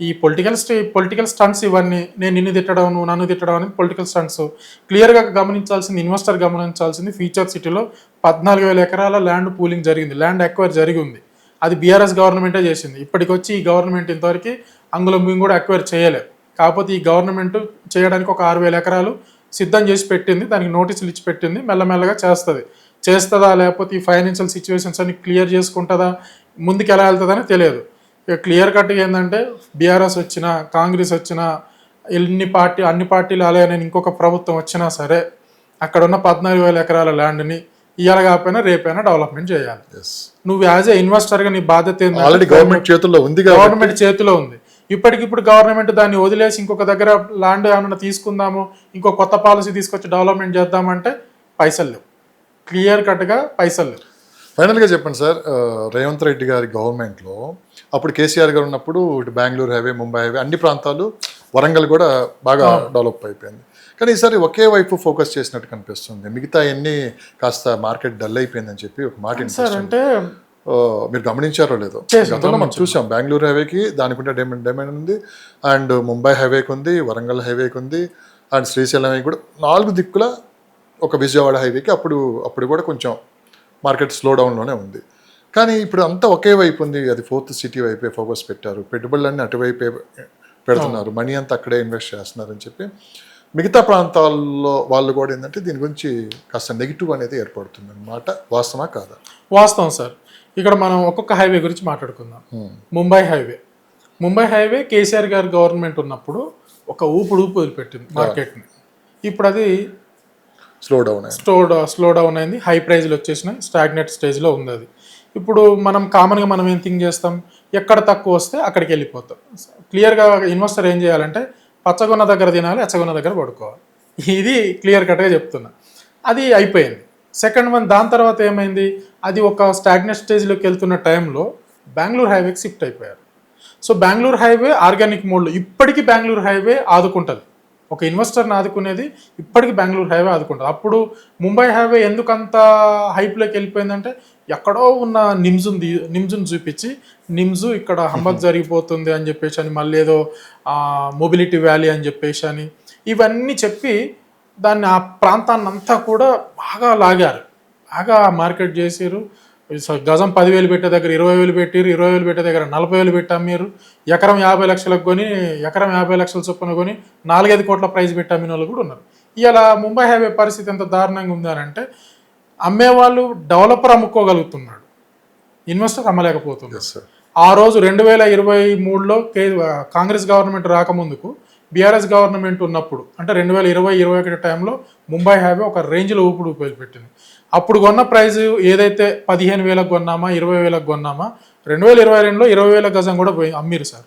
ఈ పొలిటికల్ స్టంట్స్ ఇవన్నీ, నేను నిన్ను తిట్టడం నువ్వు నన్ను తిట్టడం అనేది పొలిటికల్ స్టంట్స్. క్లియర్గా గమనించాల్సింది, ఇన్వెస్టర్ గమనించాల్సింది, ఫ్యూచర్ సిటీలో 14,000 ఎకరాల ల్యాండ్ పూలింగ్ జరిగింది, ల్యాండ్ ఎక్వైర్ జరిగి ఉంది. అది బీఆర్ఎస్ గవర్నమెంటే చేసింది. ఇప్పటికొచ్చి ఈ గవర్నమెంట్ ఇంతవరకు అంగుళం భూమి కూడా ఎక్వైర్ చేయలేదు. కాకపోతే ఈ గవర్నమెంట్ చేయడానికి ఒక 6,000 ఎకరాలు సిద్ధం చేసి పెట్టింది, దానికి నోటీసులు ఇచ్చి పెట్టింది. మెల్లమెల్లగా చేస్తుందా లేకపోతే ఈ ఫైనాన్షియల్ సిచ్యువేషన్స్ అన్ని క్లియర్ చేసుకుంటుందా, ముందుకు ఎలా వెళ్తుందని తెలియదు. ఇక క్లియర్ కట్గా ఏంటంటే బీఆర్ఎస్ వచ్చినా కాంగ్రెస్ వచ్చినా అన్ని పార్టీలు అలాగే ఇంకొక ప్రభుత్వం వచ్చినా సరే అక్కడ ఉన్న 14,000 ఎకరాల ల్యాండ్ని ఇవాళ కాకపోయినా రేపైనా డెవలప్మెంట్ చేయాలి. నువ్వు యాజ్ ఏ ఇన్వెస్టర్గా నీ బాధ్యత ఏంటంటే గవర్నమెంట్ చేతిలో ఉంది. ఇప్పటికిప్పుడు గవర్నమెంట్ దాన్ని వదిలేసి ఇంకొక దగ్గర ల్యాండ్ ఏమన్నా తీసుకుందాము, ఇంకో కొత్త పాలసీ తీసుకొచ్చి డెవలప్మెంట్ చేద్దామంటే పైసలు లేవు, క్లియర్ కట్గా పైసలు లేవు. ఫైనల్గా చెప్పండి సార్, రేవంత్ రెడ్డి గారి గవర్నమెంట్లో అప్పుడు కేసీఆర్ గారు ఉన్నప్పుడు ఇటు బెంగళూరు హైవే, ముంబై హైవే, అన్ని ప్రాంతాలు, వరంగల్ కూడా బాగా డెవలప్ అయిపోయింది. కానీ ఈసారి ఒకే వైపు ఫోకస్ చేసినట్టు కనిపిస్తుంది, మిగతా అన్ని కాస్త మార్కెట్ డల్ అయిపోయిందని చెప్పి ఒక మాట సార్. అంటే మీరు గమనించారో లేదో, గతంలో మనం చూసాం బెంగళూరు హైవేకి దానికి ఉంటే డిమాండ్ ఉంది, అండ్ ముంబై హైవేకి ఉంది, వరంగల్ హైవేకి ఉంది, అండ్ శ్రీశైలం హైవే కూడా, 4 దిక్కుల ఒక విజయవాడ హైవేకి అప్పుడు కూడా కొంచెం మార్కెట్ స్లో డౌన్లోనే ఉంది. కానీ ఇప్పుడు అంతా ఒకే వైపు ఉంది, అది 4th సిటీ వైపే ఫోకస్ పెట్టారు, పెట్టుబడులన్నీ అటువైపే పెడుతున్నారు, మనీ అంతా అక్కడే ఇన్వెస్ట్ చేస్తున్నారని చెప్పి మిగతా ప్రాంతాల్లో వాళ్ళు కూడా ఏంటంటే దీని గురించి కాస్త నెగిటివ్ అనేది ఏర్పడుతుంది అన్నమాట. వాస్తవా కాదా? వాస్తవం సార్. ఇక్కడ మనం ఒక్కొక్క హైవే గురించి మాట్లాడుకుందాం. ముంబై హైవే కేసీఆర్ గారు గవర్నమెంట్ ఉన్నప్పుడు ఒక ఊపు వదిలిపెట్టింది మార్కెట్ని. ఇప్పుడు అది స్లో డౌన్ అయింది, హై ప్రైజ్లు వచ్చేసినాయి, స్టాగ్నేట్ స్టేజ్లో ఉంది అది. ఇప్పుడు కామన్గా మనం ఏం థింక్ చేస్తాం, ఎక్కడ తక్కువ వస్తే అక్కడికి వెళ్ళిపోతాం. క్లియర్గా ఇన్వెస్టర్ ఏం చేయాలంటే పచ్చగొన్న దగ్గర తినాలి, ఎచ్చగొన్న దగ్గర పడుకోవాలి. ఇది క్లియర్ కట్గా చెప్తున్నా. అది అయిపోయింది. సెకండ్ వన్, దాని తర్వాత ఏమైంది, అది ఒక స్టాగ్నేట్ స్టేజ్లోకి వెళ్తున్న టైంలో బెంగళూరు హైవేకి షిఫ్ట్ అయిపోయారు. సో బెంగళూరు హైవే ఆర్గానిక్ మోడ్లో ఇప్పటికీ బెంగళూరు హైవే ఆదుకుంటుంది, ఒక ఇన్వెస్టర్ని ఆదుకునేది ఇప్పటికీ బెంగళూరు హైవే ఆదుకుంటుంది. అప్పుడు ముంబై హైవే ఎందుకంత హైప్లోకి వెళ్ళిపోయిందంటే ఎక్కడో ఉన్న నిమ్జుని చూపించి నిమ్జు ఇక్కడ హంబత్ జరిగిపోతుంది అని చెప్పేసి అని, మళ్ళీ ఏదో మొబిలిటీ వ్యాలీ అని చెప్పేసి అని ఇవన్నీ చెప్పి దాన్ని ఆ ప్రాంతాన్ని అంతా కూడా బాగా లాగారు, బాగా మార్కెట్ చేసారు. గజం 10,000 పెట్టే దగ్గర 20,000 పెట్టారు, 20,000 పెట్టే దగ్గర 40,000 పెట్టి అమ్మారు. ఎకరం 50 లక్షలకు కొని, ఎకరం 50 లక్షల చొప్పున కొని 4-5 కోట్ల ప్రైజ్ పెట్టి అమ్మిన వాళ్ళు కూడా ఉన్నారు. ఇలా ముంబై హైవే పరిస్థితి ఎంత దారుణంగా ఉంది అని అంటే, అమ్మేవాళ్ళు డెవలపర్ అమ్ముకోగలుగుతున్నాడు, ఇన్వెస్టర్ అమ్మలేకపోతున్నాడు. ఆ రోజు 2023లో కాంగ్రెస్ గవర్నమెంట్ రాకముందుకు బీఆర్ఎస్ గవర్నమెంట్ ఉన్నప్పుడు అంటే 2020-21 టైంలో ముంబై హైవే ఒక రేంజ్లో ఊపిడి పెట్టింది. అప్పుడు కొన్న ప్రైస్ ఏదైతే 15,000 కొన్నామా 20,000 కొన్నామా 2022లో 20,000 గజం కూడా పోయి అమ్మిరు సార్.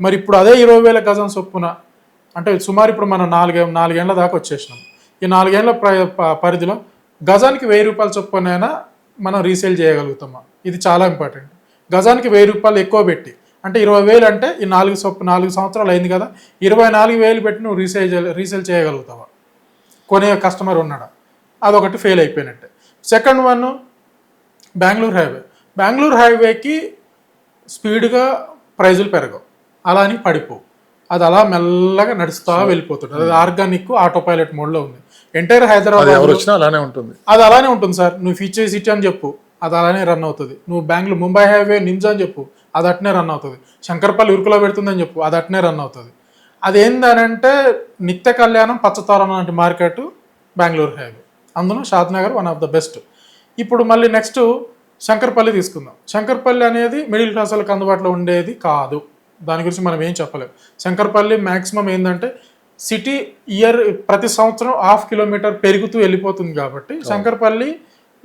మరి ఇప్పుడు అదే 20,000 గజం చొప్పున అంటే సుమారు ఇప్పుడు మనం నాలుగేళ్ల దాకా వచ్చేసినాం. ఈ 4 ఏళ్ల పరిధిలో గజానికి 1,000 రూపాయల చొప్పునైనా మనం రీసేల్ చేయగలుగుతామా? ఇది చాలా ఇంపార్టెంట్. గజానికి 1,000 రూపాయలు ఎక్కువ పెట్టి అంటే 20,000 అంటే ఈ 4 సంవత్సరాలు అయింది కదా, 24,000 పెట్టి నువ్వు రీసేల్ చేయగలుగుతావా? కొనే కస్టమర్ ఉన్నాడా? అదొకటి ఫెయిల్ అయిపోయినట్టే. సెకండ్ వన్ బెంగళూరు హైవేకి స్పీడ్గా ప్రైజులు పెరగవు, అలా అని పడిపోవు. అది అలా మెల్లగా నడుస్తూ వెళ్ళిపోతుంది. అది ఆర్గానిక్ ఆటో పైలట్ మోడ్లో ఉంది. ఎంటైర్ హైదరాబాద్ అలానే ఉంటుంది. అది అలానే ఉంటుంది సార్. నువ్వు ఫీచర్ సిటీ అని చెప్పు, అది అలానే రన్ అవుతుంది. నువ్వు ముంబై హైవే నిమ్స్ అని చెప్పు, అది అట్నే రన్ అవుతుంది. శంకర్పల్లి ఉరుకులో పెడుతుందని చెప్పు, అది అట్నే రన్ అవుతుంది. అదేంటంటే నిత్య కళ్యాణం పచ్చతోరణం లాంటి మార్కెట్ బెంగళూరు హైవే, అందులో Shadnagar one of the best. ఇప్పుడు మళ్ళీ నెక్స్ట్ శంకర్పల్లి తీసుకుందాం. శంకర్పల్లి అనేది మిడిల్ క్లాస్ వాళ్ళకి అందుబాటులో ఉండేది కాదు, దాని గురించి మనం ఏం చెప్పలేము. శంకర్పల్లి మ్యాక్సిమం ఏంటంటే సిటీ ప్రతి సంవత్సరం 1/2 కిలోమీటర్ పెరుగుతూ వెళ్ళిపోతుంది కాబట్టి శంకర్పల్లి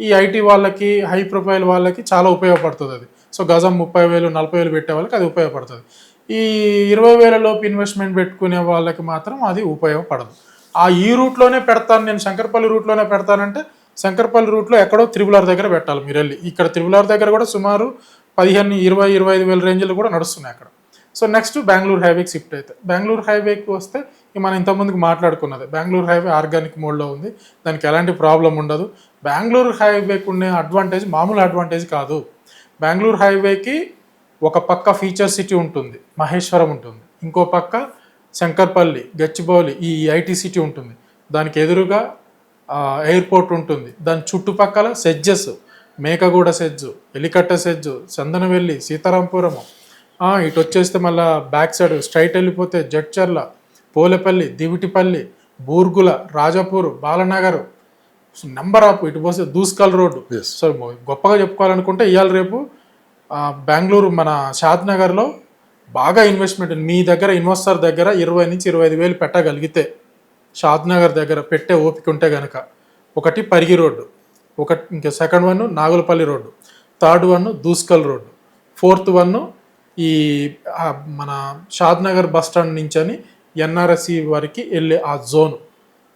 ఈ ఐటీ వాళ్ళకి హై ప్రొఫైల్ వాళ్ళకి చాలా ఉపయోగపడుతుంది అది. సో గజం 30,000 40,000 పెట్టే వాళ్ళకి అది ఉపయోగపడుతుంది. ఈ 20,000 లోపు ఇన్వెస్ట్మెంట్ పెట్టుకునే వాళ్ళకి మాత్రం అది ఉపయోగపడదు. ఈ రూట్లోనే పెడతాను నేను, శంకర్పల్లి రూట్లోనే పెడతానంటే శంకర్పల్లి రూట్లో ఎక్కడో త్రిబులార్ దగ్గర పెట్టాలి మీరు వెళ్ళి. ఇక్కడ త్రిబులార్ దగ్గర కూడా సుమారు 15,000-25,000 రేంజ్లు కూడా నడుస్తున్నాయి అక్కడ. సో నెక్స్ట్ బెంగళూరు హైవేకి షిఫ్ట్ అయితే, బెంగళూరు హైవేకి వస్తే మనం ఇంతకుముందుకు మాట్లాడుకున్నది, బెంగళూరు హైవే ఆర్గానిక్ మోడ్లో ఉంది, దానికి ఎలాంటి ప్రాబ్లం ఉండదు. బెంగళూరు హైవేకి ఉండే అడ్వాంటేజ్ మామూలు అడ్వాంటేజ్ కాదు. బెంగళూరు హైవేకి ఒక పక్క ఫీచర్ సిటీ ఉంటుంది, మహేశ్వరం ఉంటుంది, ఇంకో పక్క శంకర్పల్లి, గచ్చిబౌలి ఈ ఐటీ సిటీ ఉంటుంది, దానికి ఎదురుగా ఎయిర్పోర్ట్ ఉంటుంది, దాని చుట్టుపక్కల సెడ్జెస్, మేకగూడ సెడ్జు, ఎలికట్ట సెడ్జు, చందనవెల్లి, సీతారాంపురము, ఇటు వచ్చేస్తే మళ్ళీ బ్యాక్ సైడ్ స్ట్రైట్ వెళ్ళిపోతే జడ్చర్ల, పోలేపల్లి, దివిటిపల్లి, బూర్గుల, రాజాపూర్, బాలనగర్, నెంబర్ ఆఫ్ ఇటు పోతే దూస్కల్ రోడ్డు. సో గొప్పగా చెప్పుకోవాలనుకుంటే ఇవాళ రేపు బెంగళూరు మన షాద్నగర్లో బాగా ఇన్వెస్ట్మెంట్, మీ దగ్గర ఇన్వెస్టర్ దగ్గర 20,000-25,000 పెట్టగలిగితే షాద్నగర్ దగ్గర పెట్టే ఓపిక ఉంటే కనుక, ఒకటి పరిగి రోడ్డు, ఇంకా second one Nagulapalli road, third one Duskal road, fourth one ఈ మన షాద్నగర్ బస్ స్టాండ్ నుంచి అని ఎన్ఆర్ఎస్సి వరకు వెళ్ళే ఆ జోను.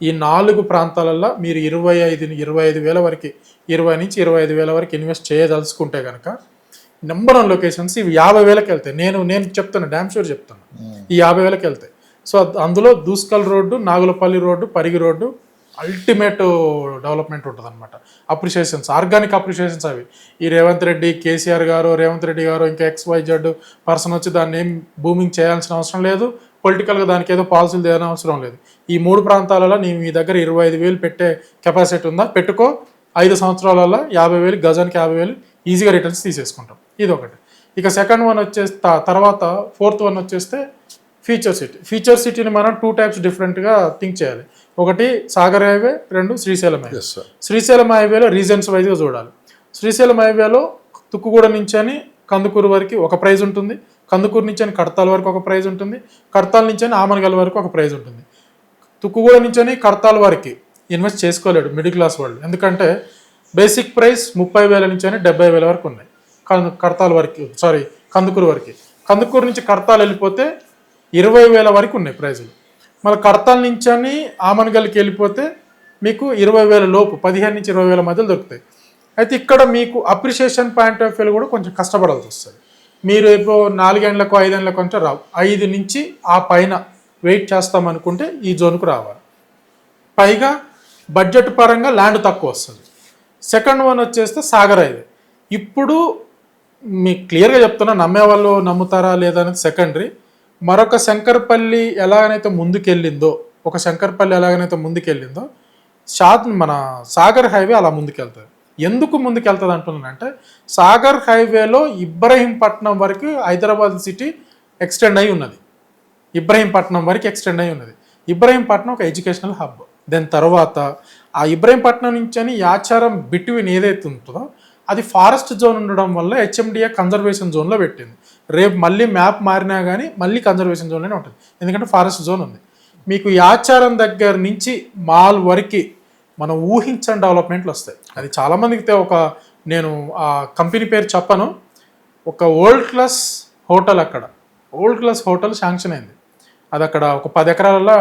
ఈ 4 ప్రాంతాలలో మీరు 25,000 వరకు 20,000-25,000 వరకు ఇన్వెస్ట్ చేయదలుచుకుంటే కనుక నెంబర్ 1 లొకేషన్స్ ఇవి 50,000కి వెళ్తాయి. నేను చెప్తాను, డ్యామ్ షూర్ చెప్తాను, ఈ 50,000కి వెళ్తాయి. సో అందులో Duskal road, Nagulapalli road, Parigi road ultimate development ఉంటుంది అనమాట. అప్రిషియేషన్స్, ఆర్గానిక్ అప్రిషియేషన్స్ అవి. ఈ రేవంత్ రెడ్డి గారు ఇంకా XYZ పర్సన్ వచ్చి దాన్ని ఏం బూమింగ్ చేయాల్సిన అవసరం లేదు, పొలిటికల్గా దానికి ఏదో పాలసీలు తేని అవసరం లేదు. ఈ 3 ప్రాంతాలలో మీ దగ్గర 25,000 పెట్టే కెపాసిటీ ఉందా, పెట్టుకో. 5 సంవత్సరాలలో 50,000 గజానికి 50,000 ఈజీగా రిటర్న్స్ తీసేసుకుంటాం. ఇది ఒకటి. ఇక సెకండ్ వన్ వచ్చేస్తే తర్వాత ఫోర్త్ వన్ వచ్చేస్తే ఫీచర్ సిటీని మనం 2 టైప్స్ డిఫరెంట్గా థింక్ చేయాలి. ఒకటి సాగర్ హైవే, 2 శ్రీశైలం హైవే. శ్రీశైలం హైవేలో రీజన్స్ వైజ్గా చూడాలి. శ్రీశైలం హైవేలో తుక్కుగూడ నుంచి అని కందుకూరు వరకు ఒక ప్రైజ్ ఉంటుంది, కందుకూరు నుంచి అని కడతాల వరకు ఒక ప్రైజ్ ఉంటుంది, కడతాల నుంచి అని ఆమనగల్ వరకు ఒక ప్రైజ్ ఉంటుంది. తుక్కుగూడ నుంచి అని కడతాల వరకు ఇన్వెస్ట్ చేసుకోలేడు మిడిల్ క్లాస్ వాళ్ళు, ఎందుకంటే బేసిక్ ప్రైస్ 30,000 నుంచి అని 70,000 వరకు ఉన్నాయి కందుకూరు వరకు. కందుకూరు నుంచి కడతాలు వెళ్ళిపోతే 20,000 వరకు ఉన్నాయి ప్రైజులు. మళ్ళీ కడతాల నుంచి అని ఆమనగల్కి వెళ్ళిపోతే మీకు 20,000 లోపు 15,000-20,000 మధ్యలో దొరుకుతాయి. అయితే ఇక్కడ మీకు అప్రిషియేషన్ పాయింట్ ఆఫ్ వ్యూ కూడా కొంచెం కష్టపడాల్సి వస్తుంది. మీరు ఇప్పుడు 4 ఏళ్ళకో 5 ఏళ్ళకో అంటే రావు, 5 నుంచి ఆ పైన వెయిట్ చేస్తామనుకుంటే ఈ జోన్కు రావాలి. పైగా బడ్జెట్ పరంగా ల్యాండ్ తక్కువ వస్తుంది. సెకండ్ వన్ వచ్చేస్తే సాగర్ హైవే. ఇప్పుడు మీకు క్లియర్గా చెప్తున్నా, నమ్మేవాళ్ళు నమ్ముతారా లేదా అనేది సెకండరీ. మరొక శంకర్పల్లి ఎలాగనైతే ముందుకెళ్ళిందో, మన సాగర్ హైవే అలా ముందుకెళ్తుంది. ఎందుకు ముందుకెళ్తుంది అంటున్నానంటే, సాగర్ హైవేలో ఇబ్రహీంపట్నం వరకు హైదరాబాద్ సిటీ ఎక్స్టెండ్ అయి ఉన్నది. ఇబ్రహీంపట్నం ఒక ఎడ్యుకేషనల్ హబ్. దాని తర్వాత ఆ ఇబ్రహీంపట్నం నుంచి అని యాచారం బిట్వీన్ ఏదైతే ఉంటుందో అది ఫారెస్ట్ జోన్ ఉండడం వల్ల హెచ్ఎండిఏ కన్జర్వేషన్ జోన్లో పెట్టింది. రేపు మళ్ళీ మ్యాప్ మారినా కానీ మళ్ళీ కన్జర్వేషన్ జోన్లోనే ఉంటుంది, ఎందుకంటే ఫారెస్ట్ జోన్ ఉంది. మీకు ఈ ఆచారం దగ్గర నుంచి మాల్ వరకు మనం ఊహించని డెవలప్మెంట్లు వస్తాయి. అది చాలామందికి నేను ఆ కంపెనీ పేరు చెప్పను, ఒక వరల్డ్ క్లాస్ హోటల్, అక్కడ వరల్డ్ క్లాస్ హోటల్ శాంక్షన్ అయింది. అది అక్కడ ఒక 10 ఎకరాలలో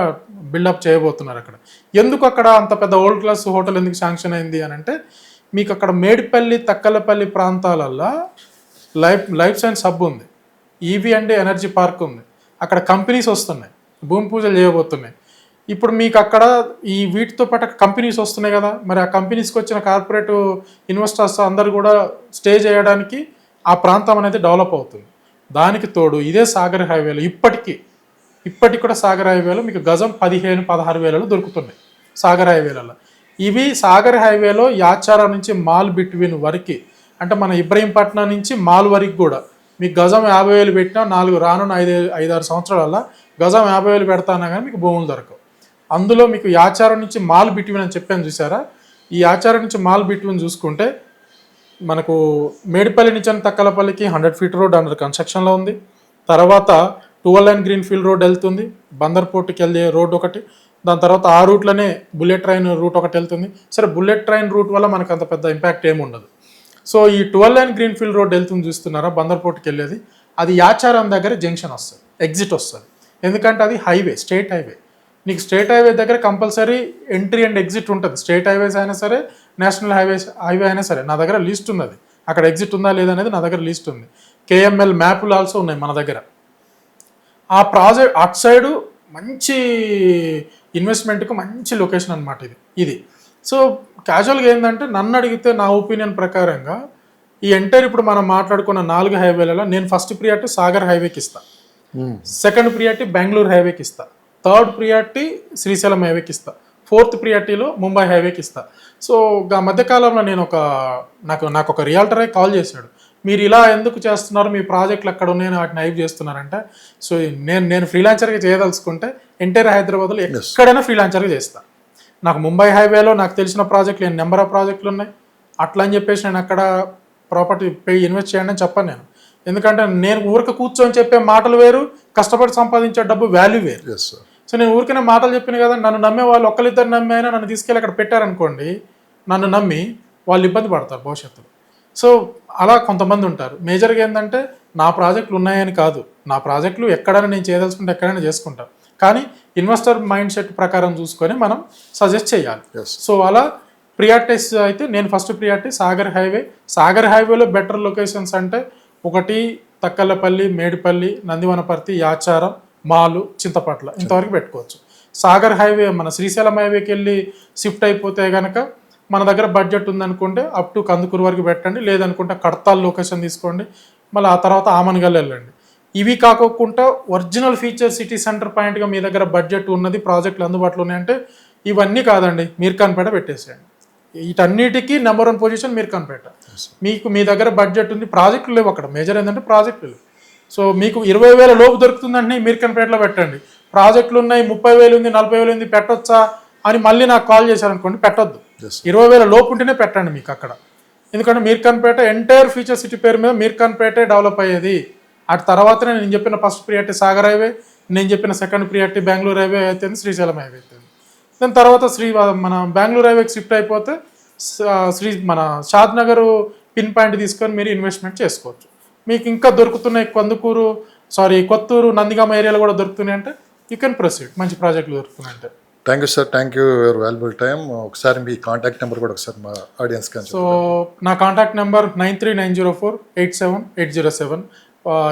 బిల్డప్ చేయబోతున్నారు. అక్కడ ఎందుకు అక్కడ అంత పెద్ద వరల్డ్ క్లాస్ హోటల్ ఎందుకు శాంక్షన్ అయింది అని అంటే, మీకు అక్కడ మేడిపల్లి తక్కలపల్లి ప్రాంతాలల్లో లైఫ్ సైన్స్ హబ్ ఉంది, ఈవీ అండ్ ఎనర్జీ పార్క్ ఉంది, అక్కడ కంపెనీస్ వస్తున్నాయి, భూమి పూజలు చేయబోతున్నాయి. ఇప్పుడు మీకు అక్కడ ఈ వీటితో పాటు కంపెనీస్ వస్తున్నాయి కదా, మరి ఆ కంపెనీస్కి వచ్చిన కార్పొరేట్ ఇన్వెస్టర్స్ అందరు కూడా స్టే చేయడానికి ఆ ప్రాంతం అనేది డెవలప్ అవుతుంది. దానికి తోడు ఇదే సాగర్ హైవేలో ఇప్పటికి కూడా సాగర్ హైవేలో మీకు గజం 15-16 వేలలో దొరుకుతున్నాయి సాగర్ హైవేలలో. ఇవి సాగర్ హైవేలో యాచారా నుంచి మాల్ బిట్వీన్ వరకు, అంటే మన ఇబ్రహీంపట్నం నుంచి మాల్ వరకు కూడా మీకు గజం 50,000 పెట్టినా రానున్న 5-6 సంవత్సరాలలో గజం 50,000 పెడతానా కానీ మీకు భూములు దొరకవు. అందులో మీకు యాచారం నుంచి మాల్ బిట్వీన్ అని చెప్పాను చూసారా, ఈ యాచారం నుంచి మాల్ బిట్వీన్ చూసుకుంటే మనకు మేడిపల్లి నుంచి తక్కలపల్లికి 100 ఫీట్ రోడ్ అండర్ కన్స్ట్రక్షన్లో ఉంది. తర్వాత 12 లైన్ గ్రీన్ ఫీల్డ్ రోడ్ వెళ్తుంది, బందర్ పోర్టుకి వెళ్ళే రోడ్ ఒకటి, దాని తర్వాత ఆ రూట్లోనే బుల్లెట్ ట్రైన్ రూట్ ఒకటి వెళ్తుంది. సరే, బుల్లెట్ ట్రైన్ రూట్ వల్ల మనకు అంత పెద్ద ఇంపాక్ట్ ఏమి ఉండదు. సో ఈ 12 లైన్ గ్రీన్ ఫీల్డ్ రోడ్ వెళ్తుంది చూస్తున్నారా, బందర్ పోర్టుకి వెళ్ళేది, అది యాచారం దగ్గర జంక్షన్ వస్తుంది, ఎగ్జిట్ వస్తుంది. ఎందుకంటే అది హైవే, స్టేట్ హైవే. నీకు స్టేట్ హైవే దగ్గర కంపల్సరీ ఎంట్రీ అండ్ ఎగ్జిట్ ఉంటుంది. స్టేట్ హైవేస్ అయినా సరే, నేషనల్ హైవే అయినా సరే, నా దగ్గర లిస్ట్ ఉన్నది, అక్కడ ఎగ్జిట్ ఉందా లేదా అనేది నా దగ్గర లిస్ట్ ఉంది. కేఎంఎల్ మ్యాప్లు ఆల్సో ఉన్నాయి మన దగ్గర. ఆ ప్రాజెక్ట్ అటు సైడు మంచి ఇన్వెస్ట్మెంట్కి మంచి లొకేషన్ అనమాట ఇది. సో క్యాజువల్గా ఏంటంటే, నన్ను అడిగితే నా ఒపీనియన్ ప్రకారంగా ఈ ఎంటైర్ ఇప్పుడు మనం మాట్లాడుకున్న 4 హైవేలలో నేను ఫస్ట్ ప్రియారిటీ సాగర్ హైవేకి ఇస్తా, సెకండ్ ప్రియారిటీ బెంగళూరు హైవేకి ఇస్తా, థర్డ్ ప్రియారిటీ శ్రీశైలం హైవేకి ఇస్తా, ఫోర్త్ ప్రియారిటీలో ముంబై హైవేకి ఇస్తా. సో ఆ మధ్యకాలంలో నేను నాకు ఒక రియాల్టరే కాల్ చేశాడు, మీరు ఇలా ఎందుకు చేస్తున్నారు, మీ ప్రాజెక్టులు ఎక్కడ ఉన్నాయని వాటిని హైప్ చేస్తున్నారంటే, సో నేను ఫ్రీలాన్సర్గా చేయదలుచుకుంటే ఎంటైర్ హైదరాబాద్లో ఎక్కడైనా ఫ్రీలాన్సర్గా చేస్తాను. నాకు ముంబై హైవేలో నాకు తెలిసిన ప్రాజెక్టులు నెంబర్ ఆఫ్ ప్రాజెక్టులు ఉన్నాయి, అట్లా అని చెప్పేసి నేను అక్కడ ప్రాపర్టీ ఇన్వెస్ట్ చేయండి అని చెప్పాను నేను. ఎందుకంటే నేను ఊరికి కూర్చొని చెప్పే మాటలు వేరు, కష్టపడి సంపాదించే డబ్బు వాల్యూ వేరు. సో నేను ఊరికైనా మాటలు చెప్పిన కదా, నన్ను నమ్మే వాళ్ళు ఒకళ్ళిద్దరు నమ్మి అయినా నన్ను తీసుకెళ్ళి అక్కడ పెట్టారనుకోండి, నన్ను నమ్మి వాళ్ళు ఇబ్బంది పడతారు భవిష్యత్తులో. సో అలా కొంతమంది ఉంటారు. మేజర్గా ఏంటంటే, నా ప్రాజెక్టులు ఉన్నాయని కాదు, నా ప్రాజెక్టులు ఎక్కడైనా నేను చేయదలుచుకుంటే ఎక్కడైనా చేసుకుంటాను, కానీ ఇన్వెస్టర్ మైండ్ సెట్ ప్రకారం చూసుకొని మనం సజెస్ట్ చేయాలి. సో అలా ప్రియారిటీస్ అయితే నేను ఫస్ట్ ప్రియారిటీ సాగర్ హైవేలో బెటర్ లొకేషన్స్ అంటే, ఒకటి తక్కలపల్లి, మేడిపల్లి, నందివనపర్తి, యాచారం, మాలు, చింతపట్ల, ఇంతవరకు పెట్టుకోవచ్చు. సాగర్ హైవే మన శ్రీశైలం హైవేకి వెళ్ళి షిఫ్ట్ అయిపోతే కనుక మన దగ్గర బడ్జెట్ ఉందనుకుంటే అప్ టు కందుకూరు వరకు పెట్టండి, లేదనుకుంటే కడతాల్ లొకేషన్ తీసుకోండి, మళ్ళీ ఆ తర్వాత ఆమన్గల్ వెళ్ళండి. ఇవి కాకోకుండా ఒరిజినల్ ఫీచర్ సిటీ సెంటర్ పాయింట్గా మీ దగ్గర బడ్జెట్ ఉన్నది, ప్రాజెక్టులు అందుబాటులో ఉన్నాయంటే ఇవన్నీ కాదండి, మీర్ఖాన్పేట పెట్టేసేయండి. వీటన్నిటికీ నెంబర్ 1 పొజిషన్ మీర్ఖాన్పేట. మీ దగ్గర బడ్జెట్ ఉంది, ప్రాజెక్టులు లేవు, అక్కడ మేజర్ ఏంటంటే ప్రాజెక్టులు లేవు. సో మీకు 20,000 లోపు దొరుకుతుందంటే మీర్ఖాన్పేటలో పెట్టండి. ప్రాజెక్టులు ఉన్నాయి, 30,000 ఉంది, 40,000 ఉంది, పెట్టొచ్చా అని మళ్ళీ నాకు కాల్ చేశారనుకోండి, పెట్టొద్దు. 20,000 లోపు ఉంటేనే పెట్టండి మీకు అక్కడ. ఎందుకంటే మీర్ఖాన్పేట ఎంటైర్ ఫ్యూచర్ సిటీ పేరు మీద మీర్ఖాన్పేటే డెవలప్ అయ్యేది. అటు తర్వాతనే నేను చెప్పిన ఫస్ట్ ప్రియారిటీ సాగర్ హైవే, నేను చెప్పిన సెకండ్ ప్రియారిటీ బెంగళూరు హైవే అయితే, శ్రీశైలం హైవే అయితే. దాని తర్వాత మన బెంగళూరు హైవేకి షిఫ్ట్ అయిపోతే మన షాద్ నగర్ పిన్ పాయింట్ తీసుకొని మీరు ఇన్వెస్ట్మెంట్ చేసుకోవచ్చు. మీకు ఇంకా దొరుకుతున్నాయి కొత్తూరు, నందిగామ ఏరియాలో కూడా దొరుకుతున్నాయి అంటే యూ కెన్ ప్రొసీడ్, మంచి ప్రాజెక్టులు దొరుకుతున్నాయి అంటే. Thank you sir, thank you your valuable time. ఒకసారి మీ కాంటాక్ట్ నెంబర్ కూడా ఒకసారి మా ఆడియన్స్ కానీ. సో నా కాంటాక్ట్ నెంబర్ 9390487807.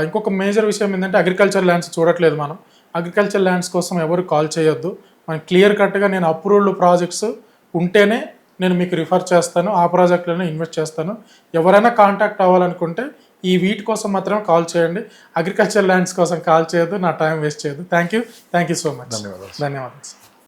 ఇంకొక మేజర్ విషయం ఏంటంటే, అగ్రికల్చర్ ల్యాండ్స్ చూడట్లేదు మనం. అగ్రికల్చర్ ల్యాండ్స్ కోసం ఎవరు కాల్ చేయొద్దు. మనం క్లియర్ కట్గా నేను అప్రూవ్డ్ ప్రాజెక్ట్స్ ఉంటేనే నేను మీకు రిఫర్ చేస్తాను, ఆ ప్రాజెక్ట్లోనే ఇన్వెస్ట్ చేస్తాను. ఎవరైనా కాంటాక్ట్ అవ్వాలనుకుంటే ఈ వీటి కోసం మాత్రమే కాల్ చేయండి, అగ్రికల్చర్ ల్యాండ్స్ కోసం కాల్ చేయొద్దు, నా టైం వేస్ట్ చేయొద్దు. Thank you so much. ధన్యవాదాలు. ధన్యవాదాలు.